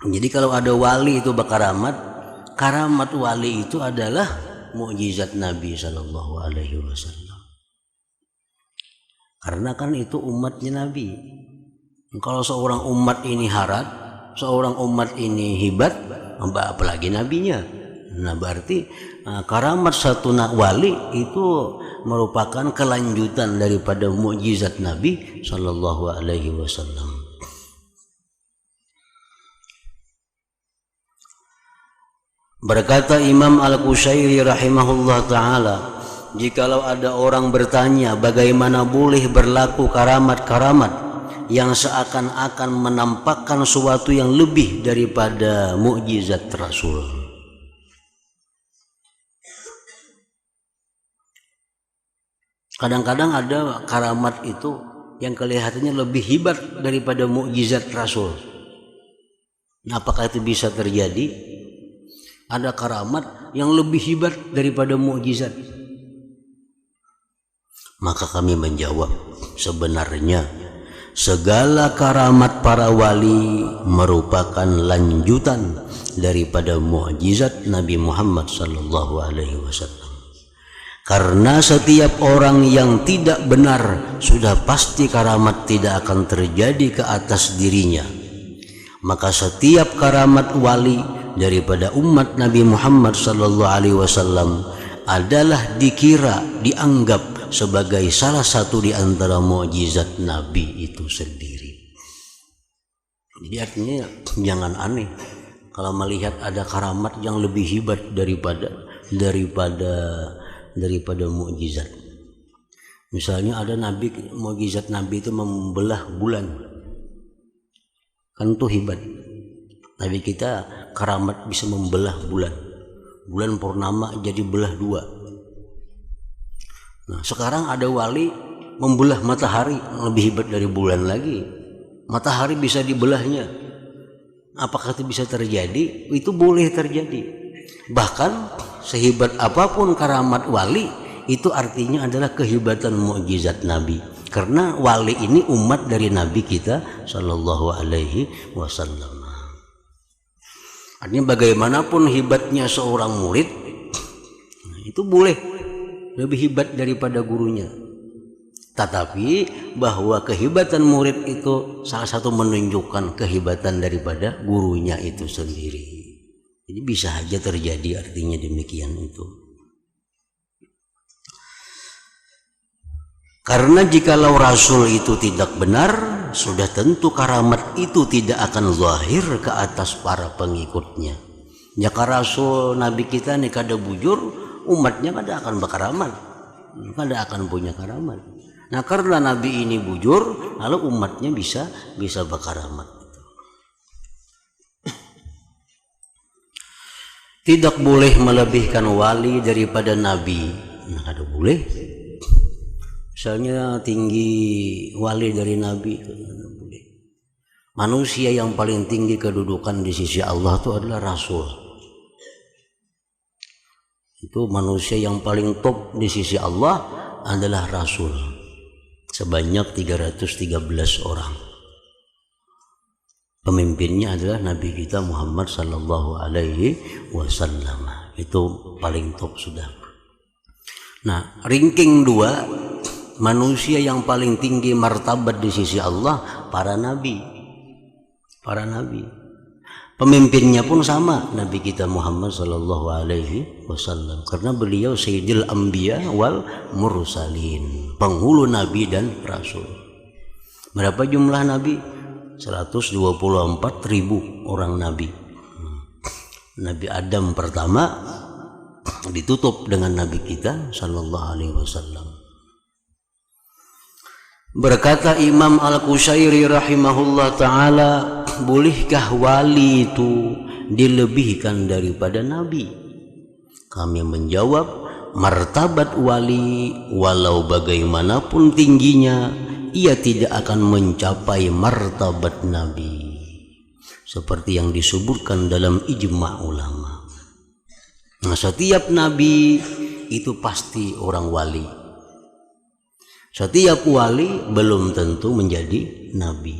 Jadi kalau ada wali itu berkaramat, karamat wali itu adalah mukjizat Nabi Sallallahu Alaihi Wasallam. Karena kan itu umatnya Nabi. Kalau seorang umat ini harat, seorang umat ini hebat, apalagi nabinya. Nah berarti karamat satu wali itu merupakan kelanjutan daripada mukjizat Nabi Sallallahu Alaihi Wasallam. Berkata Imam Al-Qushairi rahimahullah ta'ala, jikalau ada orang bertanya bagaimana boleh berlaku karamat-karamat yang seakan-akan menampakkan sesuatu yang lebih daripada mukjizat Rasul. Kadang-kadang ada karamat itu yang kelihatannya lebih hebat daripada mukjizat Rasul. Nah, apakah itu bisa terjadi? Ada karamat yang lebih hebat daripada mukjizat. Maka kami menjawab, sebenarnya segala karamat para wali merupakan lanjutan daripada mukjizat Nabi Muhammad sallallahu alaihi wasallam. Karena setiap orang yang tidak benar sudah pasti karamat tidak akan terjadi ke atas dirinya. Maka setiap karamat wali daripada umat Nabi Muhammad sallallahu alaihi wasallam adalah dianggap sebagai salah satu di antara mukjizat Nabi itu sendiri. Jadi artinya jangan aneh kalau melihat ada karamat yang lebih hebat daripada mukjizat. Misalnya ada mukjizat Nabi itu membelah bulan, kan itu hebat. Nabi kita karamat bisa membelah bulan purnama jadi belah dua. Nah, sekarang ada wali membelah matahari, lebih hebat dari bulan lagi. Matahari bisa dibelahnya. Apakah itu bisa terjadi? Itu boleh terjadi. Bahkan sehebat apapun karamat wali, itu artinya adalah kehebatan mukjizat Nabi. Karena wali ini umat dari Nabi kita Sallallahu Alaihi Wasallam. Artinya bagaimanapun hebatnya seorang murid, itu boleh lebih hebat daripada gurunya. Tetapi bahwa kehebatan murid itu salah satu menunjukkan kehebatan daripada gurunya itu sendiri. Jadi bisa saja terjadi, artinya demikian itu. Karena jikalau Rasul itu tidak benar, sudah tentu karamat itu tidak akan zahir ke atas para pengikutnya. Jika Rasul Nabi kita ini kada bujur, umatnya kada akan berkaramat, kada akan punya karamat. Nah karena Nabi ini bujur, lalu umatnya bisa berkaramat. Tidak boleh melebihkan wali daripada Nabi. Nah kada boleh. Misalnya tinggi wali dari Nabi, kada boleh. Manusia yang paling tinggi kedudukan di sisi Allah itu adalah Rasul. Itu manusia yang paling top di sisi Allah adalah Rasul, sebanyak 313 orang. Pemimpinnya adalah Nabi kita Muhammad Sallallahu Alaihi Wasallam. Itu paling top sudah. Nah, ranking 2 manusia yang paling tinggi martabat di sisi Allah para nabi. Pemimpinnya pun sama, Nabi kita Muhammad Sallallahu Alaihi Wasallam, karena beliau Sayyidil Anbiya wal Mursalin, penghulu Nabi dan Rasul. Berapa jumlah Nabi? 124.000 orang Nabi. Nabi Adam pertama ditutup dengan Nabi kita Sallallahu Alaihi Wasallam. Berkata Imam Al-Qushairi rahimahullah ta'ala, bolehkah wali itu dilebihkan daripada Nabi? Kami menjawab, martabat wali walau bagaimanapun tingginya, ia tidak akan mencapai martabat Nabi, seperti yang disebutkan dalam ijma' ulama. Nah, setiap Nabi itu pasti orang wali. Setiap wali belum tentu menjadi nabi.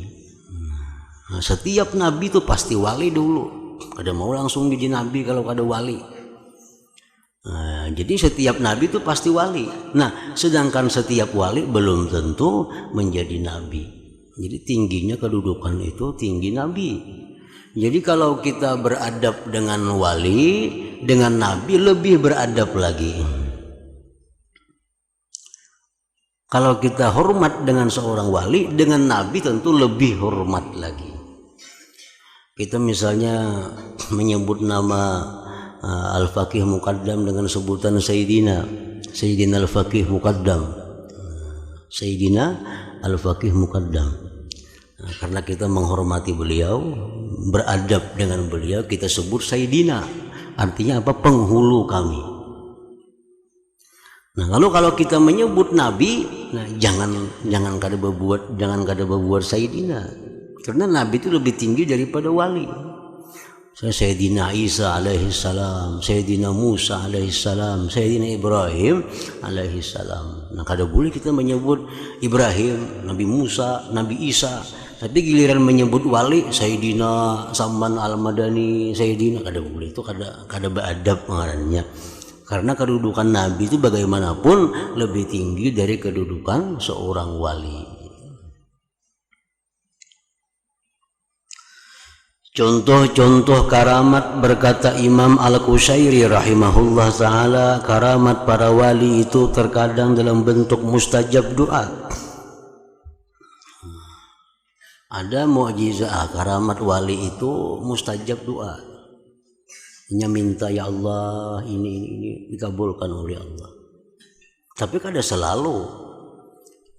Nah, setiap nabi itu pasti wali dulu. Kada mau langsung jadi nabi kalau kada wali. Nah, jadi setiap nabi itu pasti wali. Nah, sedangkan setiap wali belum tentu menjadi nabi. Jadi tingginya kedudukan itu tinggi nabi. Jadi kalau kita beradab dengan wali, dengan nabi lebih beradab lagi. Kalau kita hormat dengan seorang wali, dengan nabi tentu lebih hormat lagi. Kita misalnya menyebut nama Al-Faqih Muqaddam dengan sebutan Sayyidina Al-Faqih Muqaddam, Sayyidina Al-Faqih Muqaddam. Nah, karena kita menghormati beliau, beradab dengan beliau, kita sebut Sayyidina. Artinya apa? Penghulu kami. Nah, kalau kita menyebut Nabi, nah jangan kada berbuat Sayyidina, karena Nabi itu lebih tinggi daripada wali. Sayyidina Isa alaihi salam, Sayyidina Musa alaihi salam, Sayyidina Ibrahim alaihi salam. Nah, kada boleh kita menyebut Ibrahim, Nabi Musa, Nabi Isa, tapi giliran menyebut wali Sayyidina Saman Al-Madani, Sayyidina, kada boleh. Itu kada beradab ngarannya. Karena kedudukan Nabi itu bagaimanapun lebih tinggi dari kedudukan seorang wali. Contoh-contoh karamat, berkata Imam Al-Qushairi rahimahullah ta'ala, karamat para wali itu terkadang dalam bentuk mustajab doa. Ada mukjizat karamat wali itu mustajab doa. Hanya minta, ya Allah ini dikabulkan oleh Allah. Tapi kada selalu.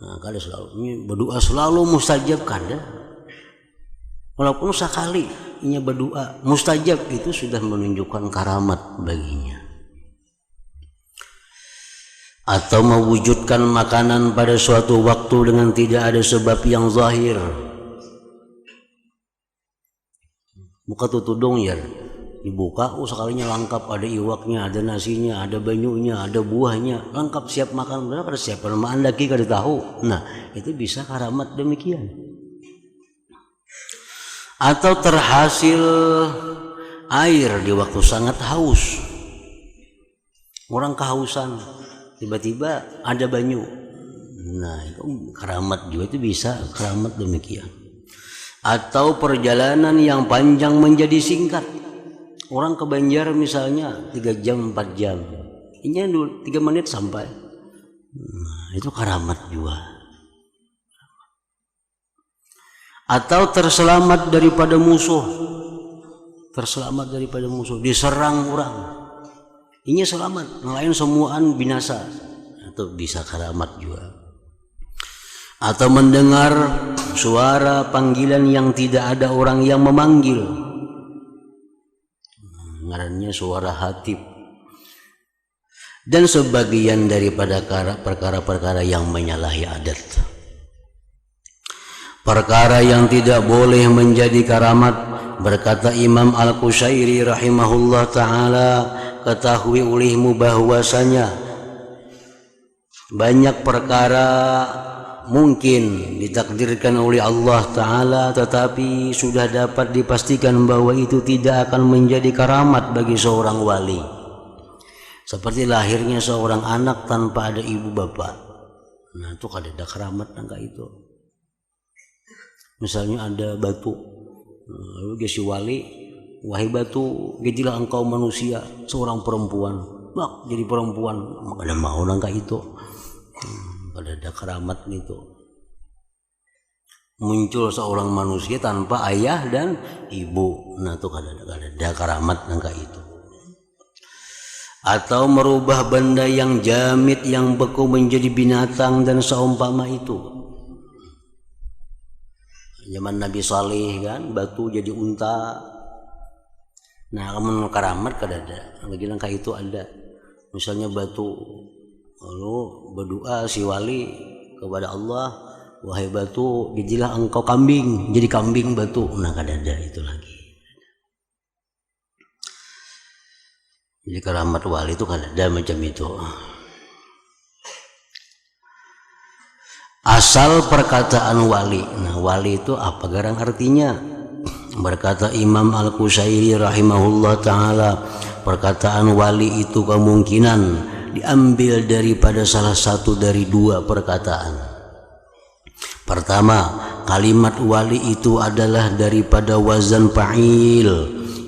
Nah, kada selalu. Ini berdoa selalu mustajab kada. Walaupun sekali ia berdoa mustajab, itu sudah menunjukkan karamat baginya. Atau mewujudkan makanan pada suatu waktu dengan tidak ada sebab yang zahir. Buka tutudung ya, dibuka, sekalinya lengkap, ada iwaknya, ada nasinya, ada banyunya, ada buahnya, lengkap siap makan. Benar kada siap nama anda kada tahu. Nah, itu bisa karamat demikian. Atau terhasil air di waktu sangat haus, orang kehausan, tiba-tiba ada banyu. Nah, itu karamat juga, itu bisa karamat demikian. Atau perjalanan yang panjang menjadi singkat, orang ke Banjar misalnya 3 jam 4 jam, ini 3 menit sampai. Nah, itu karamat juga. Atau terselamat daripada musuh, diserang orang, ini selamat, lain semuaan binasa, itu bisa karamat juga. Atau mendengar suara panggilan yang tidak ada orang yang memanggil, ngarannya suara hatib. Dan sebagian daripada perkara-perkara yang menyalahi adat, perkara yang tidak boleh menjadi karamat. Berkata Imam Al-Qushairi rahimahullah ta'ala, ketahui olehmu bahwasanya banyak perkara mungkin ditakdirkan oleh Allah ta'ala, tetapi sudah dapat dipastikan bahwa itu tidak akan menjadi karamat bagi seorang wali. Seperti lahirnya seorang anak tanpa ada ibu bapak. Nah, itu kada ada karamat nangka itu. Misalnya ada batu, lalu dia si wali, wahai batu, jadilah engkau manusia, seorang perempuan. Bak, jadi perempuan, ada mau nangka itu. Ada keramat itu. Muncul seorang manusia tanpa ayah dan ibu. Nah, itu ada keramat nangka itu. Atau merubah benda yang jamit, yang beku menjadi binatang dan seumpama itu. Zaman Nabi Saleh kan, batu jadi unta. Nah, kamu karamat kada ada. Lagi langkah itu ada. Misalnya batu, lalu berdoa si wali kepada Allah, wahai batu, jadilah engkau kambing, jadi kambing batu. Nah, kada ada itu lagi. Jadi karamat wali itu kada ada macam itu. Asal perkataan wali. Nah, wali itu apa garang artinya? Berkata Imam Al-Qushairi rahimahullah ta'ala, perkataan wali itu kemungkinan diambil daripada salah satu dari dua perkataan. Pertama, kalimat wali itu adalah daripada wazan fa'il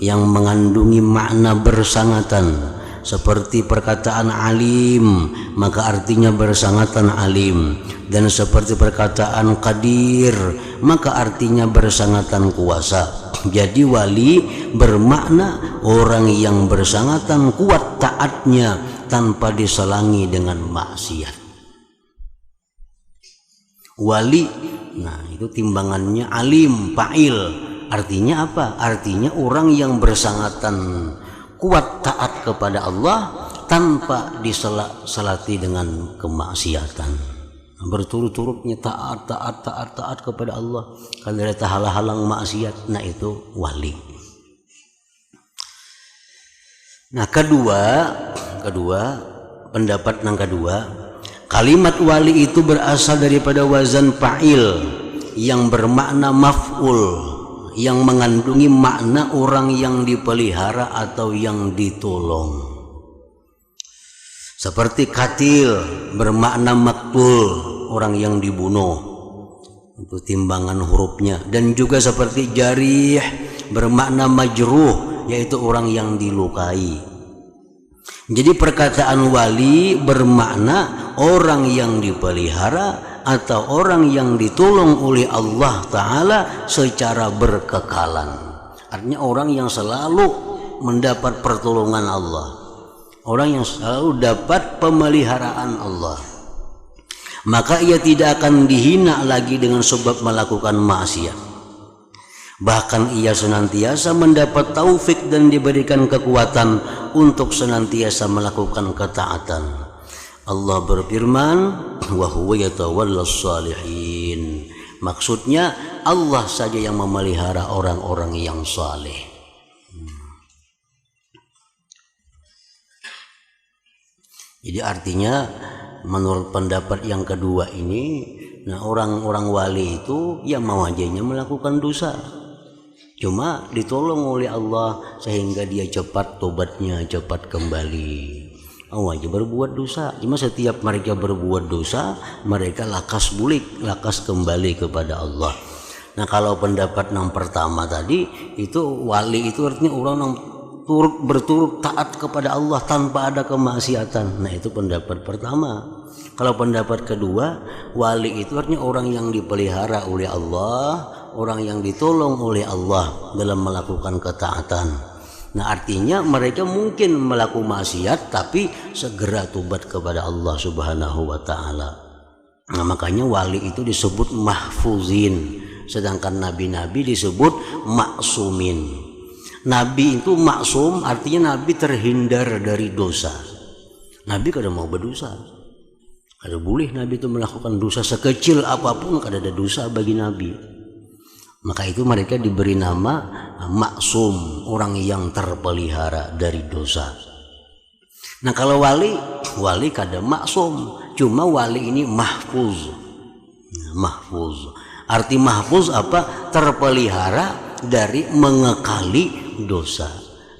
yang mengandungi makna bersangatan. Seperti perkataan alim, maka artinya bersangatan alim. Dan seperti perkataan qadir, maka artinya bersangatan kuasa. Jadi wali bermakna orang yang bersangatan kuat taatnya tanpa diselangi dengan maksiat. Wali, nah itu timbangannya alim, fa'il. Artinya apa? Artinya orang yang bersangatan kuat taat kepada Allah tanpa diselati dengan kemaksiatan. Berturut-turutnya taat kepada Allah. Kalau ada halang maksiat, nah itu wali. Nah kedua, pendapat yang kedua, kalimat wali itu berasal daripada wazan fa'il yang bermakna maf'ul, yang mengandungi makna orang yang dipelihara atau yang ditolong. Seperti katil bermakna maktul, orang yang dibunuh, itu timbangan hurufnya. Dan juga seperti jarih bermakna majruh, yaitu orang yang dilukai. Jadi perkataan wali bermakna orang yang dipelihara atau orang yang ditolong oleh Allah Ta'ala secara berkekalan. Artinya orang yang selalu mendapat pertolongan Allah, orang yang selalu dapat pemeliharaan Allah, maka ia tidak akan dihina lagi dengan sebab melakukan maksiat. Bahkan ia senantiasa mendapat taufik dan diberikan kekuatan untuk senantiasa melakukan ketaatan. Allah berfirman, wa huwa yatawallas shalihin. Maksudnya Allah saja yang memelihara orang-orang yang saleh. Jadi artinya menurut pendapat yang kedua ini, nah orang-orang wali itu yang mau ajanya melakukan dosa, cuma ditolong oleh Allah sehingga dia cepat tobatnya, cepat kembali. Aja berbuat dosa, cuma setiap mereka berbuat dosa mereka lakas kembali kepada Allah. Nah kalau pendapat yang pertama tadi itu wali itu artinya orang yang berturut taat kepada Allah tanpa ada kemaksiatan. Nah itu pendapat pertama. Kalau pendapat kedua, wali itu artinya orang yang dipelihara oleh Allah, orang yang ditolong oleh Allah dalam melakukan ketaatan. Nah artinya mereka mungkin melakukan maksiat tapi segera tobat kepada Allah Subhanahu wa Ta'ala. Nah makanya wali itu disebut mahfuzin, sedangkan nabi-nabi disebut maksumin. Nabi itu maksum, artinya nabi terhindar dari dosa. Nabi kada mau berdosa, kada boleh nabi itu melakukan dosa sekecil apapun, kada ada dosa bagi nabi. Maka itu mereka diberi nama maksum, orang yang terpelihara dari dosa. Nah kalau wali kada maksum, cuma wali ini mahfuz. Mahfuz, arti mahfuz apa? Terpelihara dari mengekali dosa.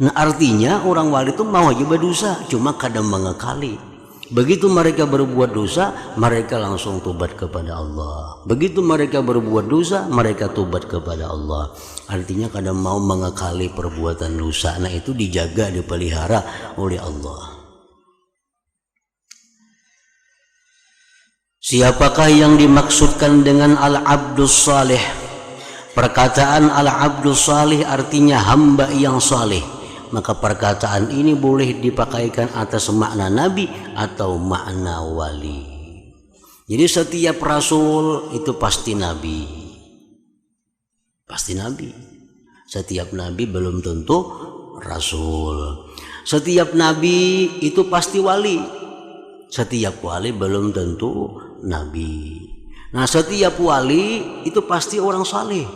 Nah artinya orang wali itu mau aja berdosa, cuma kada mengekali. Begitu mereka berbuat dosa, mereka langsung tobat kepada Allah. Begitu mereka berbuat dosa, mereka tobat kepada Allah. Artinya kadang mau mengekali perbuatan dosa. Nah itu dijaga, dipelihara oleh Allah. Siapakah yang dimaksudkan dengan al-abdus salih? Perkataan al-abdus salih artinya hamba yang salih. Maka perkataan ini boleh dipakaikan atas makna nabi atau makna wali. Jadi setiap rasul itu pasti nabi. Pasti nabi. Setiap nabi belum tentu rasul. Setiap nabi itu pasti wali. Setiap wali belum tentu nabi. Nah setiap wali itu pasti orang saleh.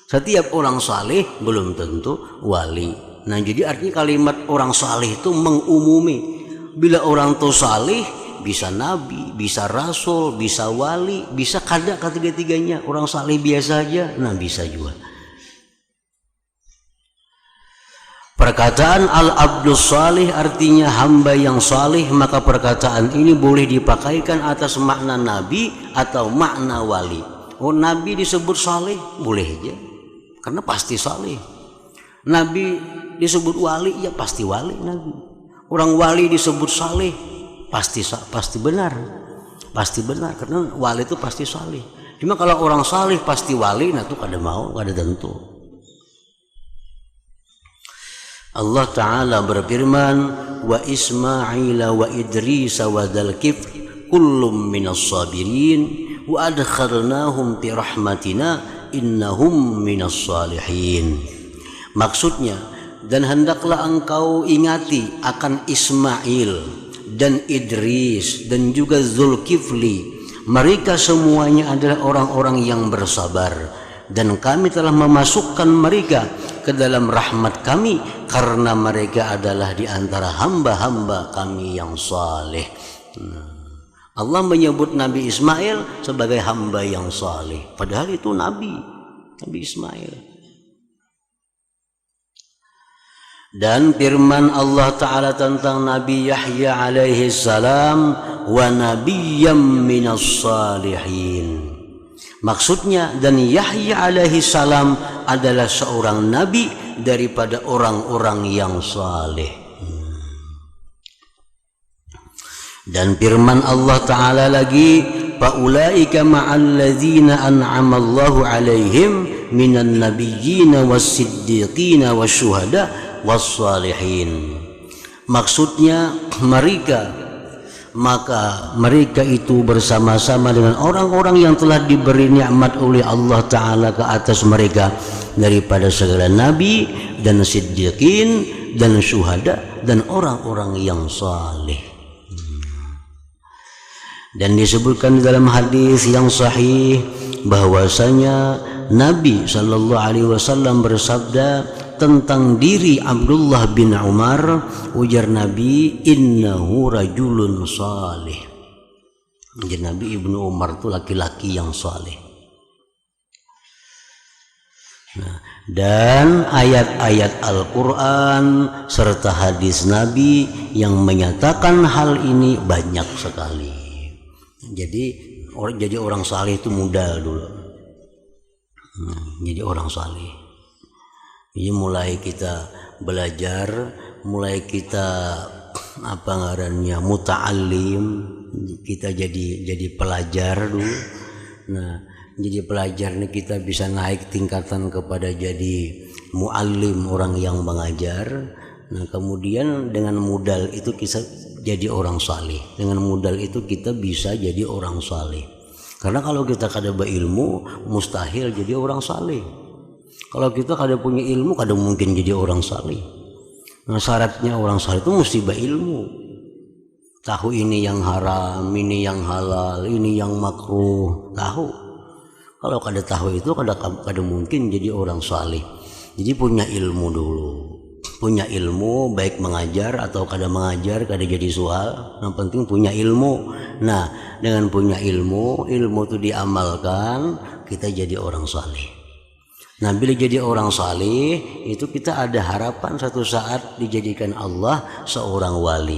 Setiap orang saleh belum tentu wali. Nah jadi artinya kalimat orang saleh itu mengumumi. Bila orang itu saleh, bisa nabi, bisa rasul, bisa wali, bisa kada ketiga-tiganya. Orang saleh biasa aja, nah bisa juga. Perkataan al-abdus salih artinya hamba yang salih, maka perkataan ini boleh dipakaikan atas makna nabi atau makna wali. Oh, nabi disebut salih boleh aja karena pasti salih. Nabi disebut wali, ya pasti wali nabi. Orang wali disebut salih pasti benar. Pasti benar karena wali itu pasti salih. Cuma kalau orang salih pasti wali, nah itu kada mau, kada tentu. Allah Ta'ala berfirman, wa Ismaila wa Idrisa wa dzal kifl kullum minas sabirin wa adkhalnahum fi rahmatina innahum minas salihin. Maksudnya, dan hendaklah engkau ingati akan Ismail dan Idris dan juga Zulkifli, mereka semuanya adalah orang-orang yang bersabar, dan kami telah memasukkan mereka ke dalam rahmat kami karena mereka adalah di antara hamba-hamba kami yang saleh. Allah menyebut Nabi Ismail sebagai hamba yang saleh, padahal itu Nabi Ismail. Dan firman Allah Ta'ala tentang Nabi Yahya alaihi salam, wa nabiyyam minas salihin. Maksudnya, dan Yahya alaihi salam adalah seorang nabi daripada orang-orang yang saleh. Dan firman Allah Ta'ala lagi, faulaika ma'al ladzina an'ama Allahu alaihim minan nabiyyina was-siddiqina wasyuhada was-salihin. Maksudnya maka mereka itu bersama-sama dengan orang-orang yang telah diberi nikmat oleh Allah Ta'ala ke atas mereka daripada segala nabi dan siddiqin dan syuhada dan orang-orang yang saleh. Dan disebutkan di dalam hadis yang sahih bahwasanya Nabi Sallallahu Alaihi Wasallam bersabda tentang diri Abdullah bin Umar, ujar Nabi, innahu rajulun salih. Jadi Nabi Ibnu Umar itu laki-laki yang saleh. Nah, dan ayat-ayat Al-Quran serta hadis Nabi yang menyatakan hal ini banyak sekali. Jadi orang saleh itu mudah dulu. Jadi orang saleh. Jadi mulai kita belajar, mulai kita muta'allim, kita jadi pelajar dulu. Nah, jadi pelajar ini kita bisa naik tingkatan kepada jadi muallim, orang yang mengajar. Nah, kemudian dengan modal itu kita jadi orang saleh. Dengan modal itu kita bisa jadi orang saleh. Karena kalau kita kada berilmu, mustahil jadi orang saleh. Kalau kita kada punya ilmu, kada mungkin jadi orang saleh. Nah, syaratnya orang saleh itu mesti berilmu. Tahu ini yang haram, ini yang halal, ini yang makruh, tahu. Kalau kada tahu itu kada mungkin jadi orang saleh. Jadi punya ilmu dulu. Punya ilmu, baik mengajar atau kada mengajar, kada jadi soal. Yang penting punya ilmu. Nah, dengan punya ilmu itu diamalkan, kita jadi orang saleh. Nah, bila jadi orang saleh itu kita ada harapan satu saat dijadikan Allah seorang wali.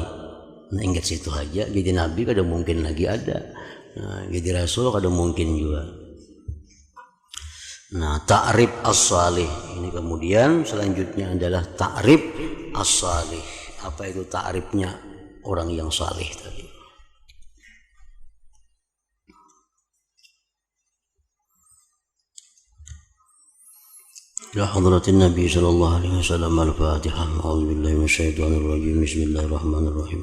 Nah, ingat situ aja. Jadi nabi kada mungkin lagi ada. Nah, jadi rasul kada mungkin juga. Nah, ta'rif as-salih ini kemudian selanjutnya adalah ta'rif as-salih. Apa itu ta'rifnya orang yang saleh tadi? Ya hadratin Nabi sallallahu alaihi wasallam, al-Fatihah. A'udzu billahi minasyaitonir rajim. Bismillahirrahmanirrahim.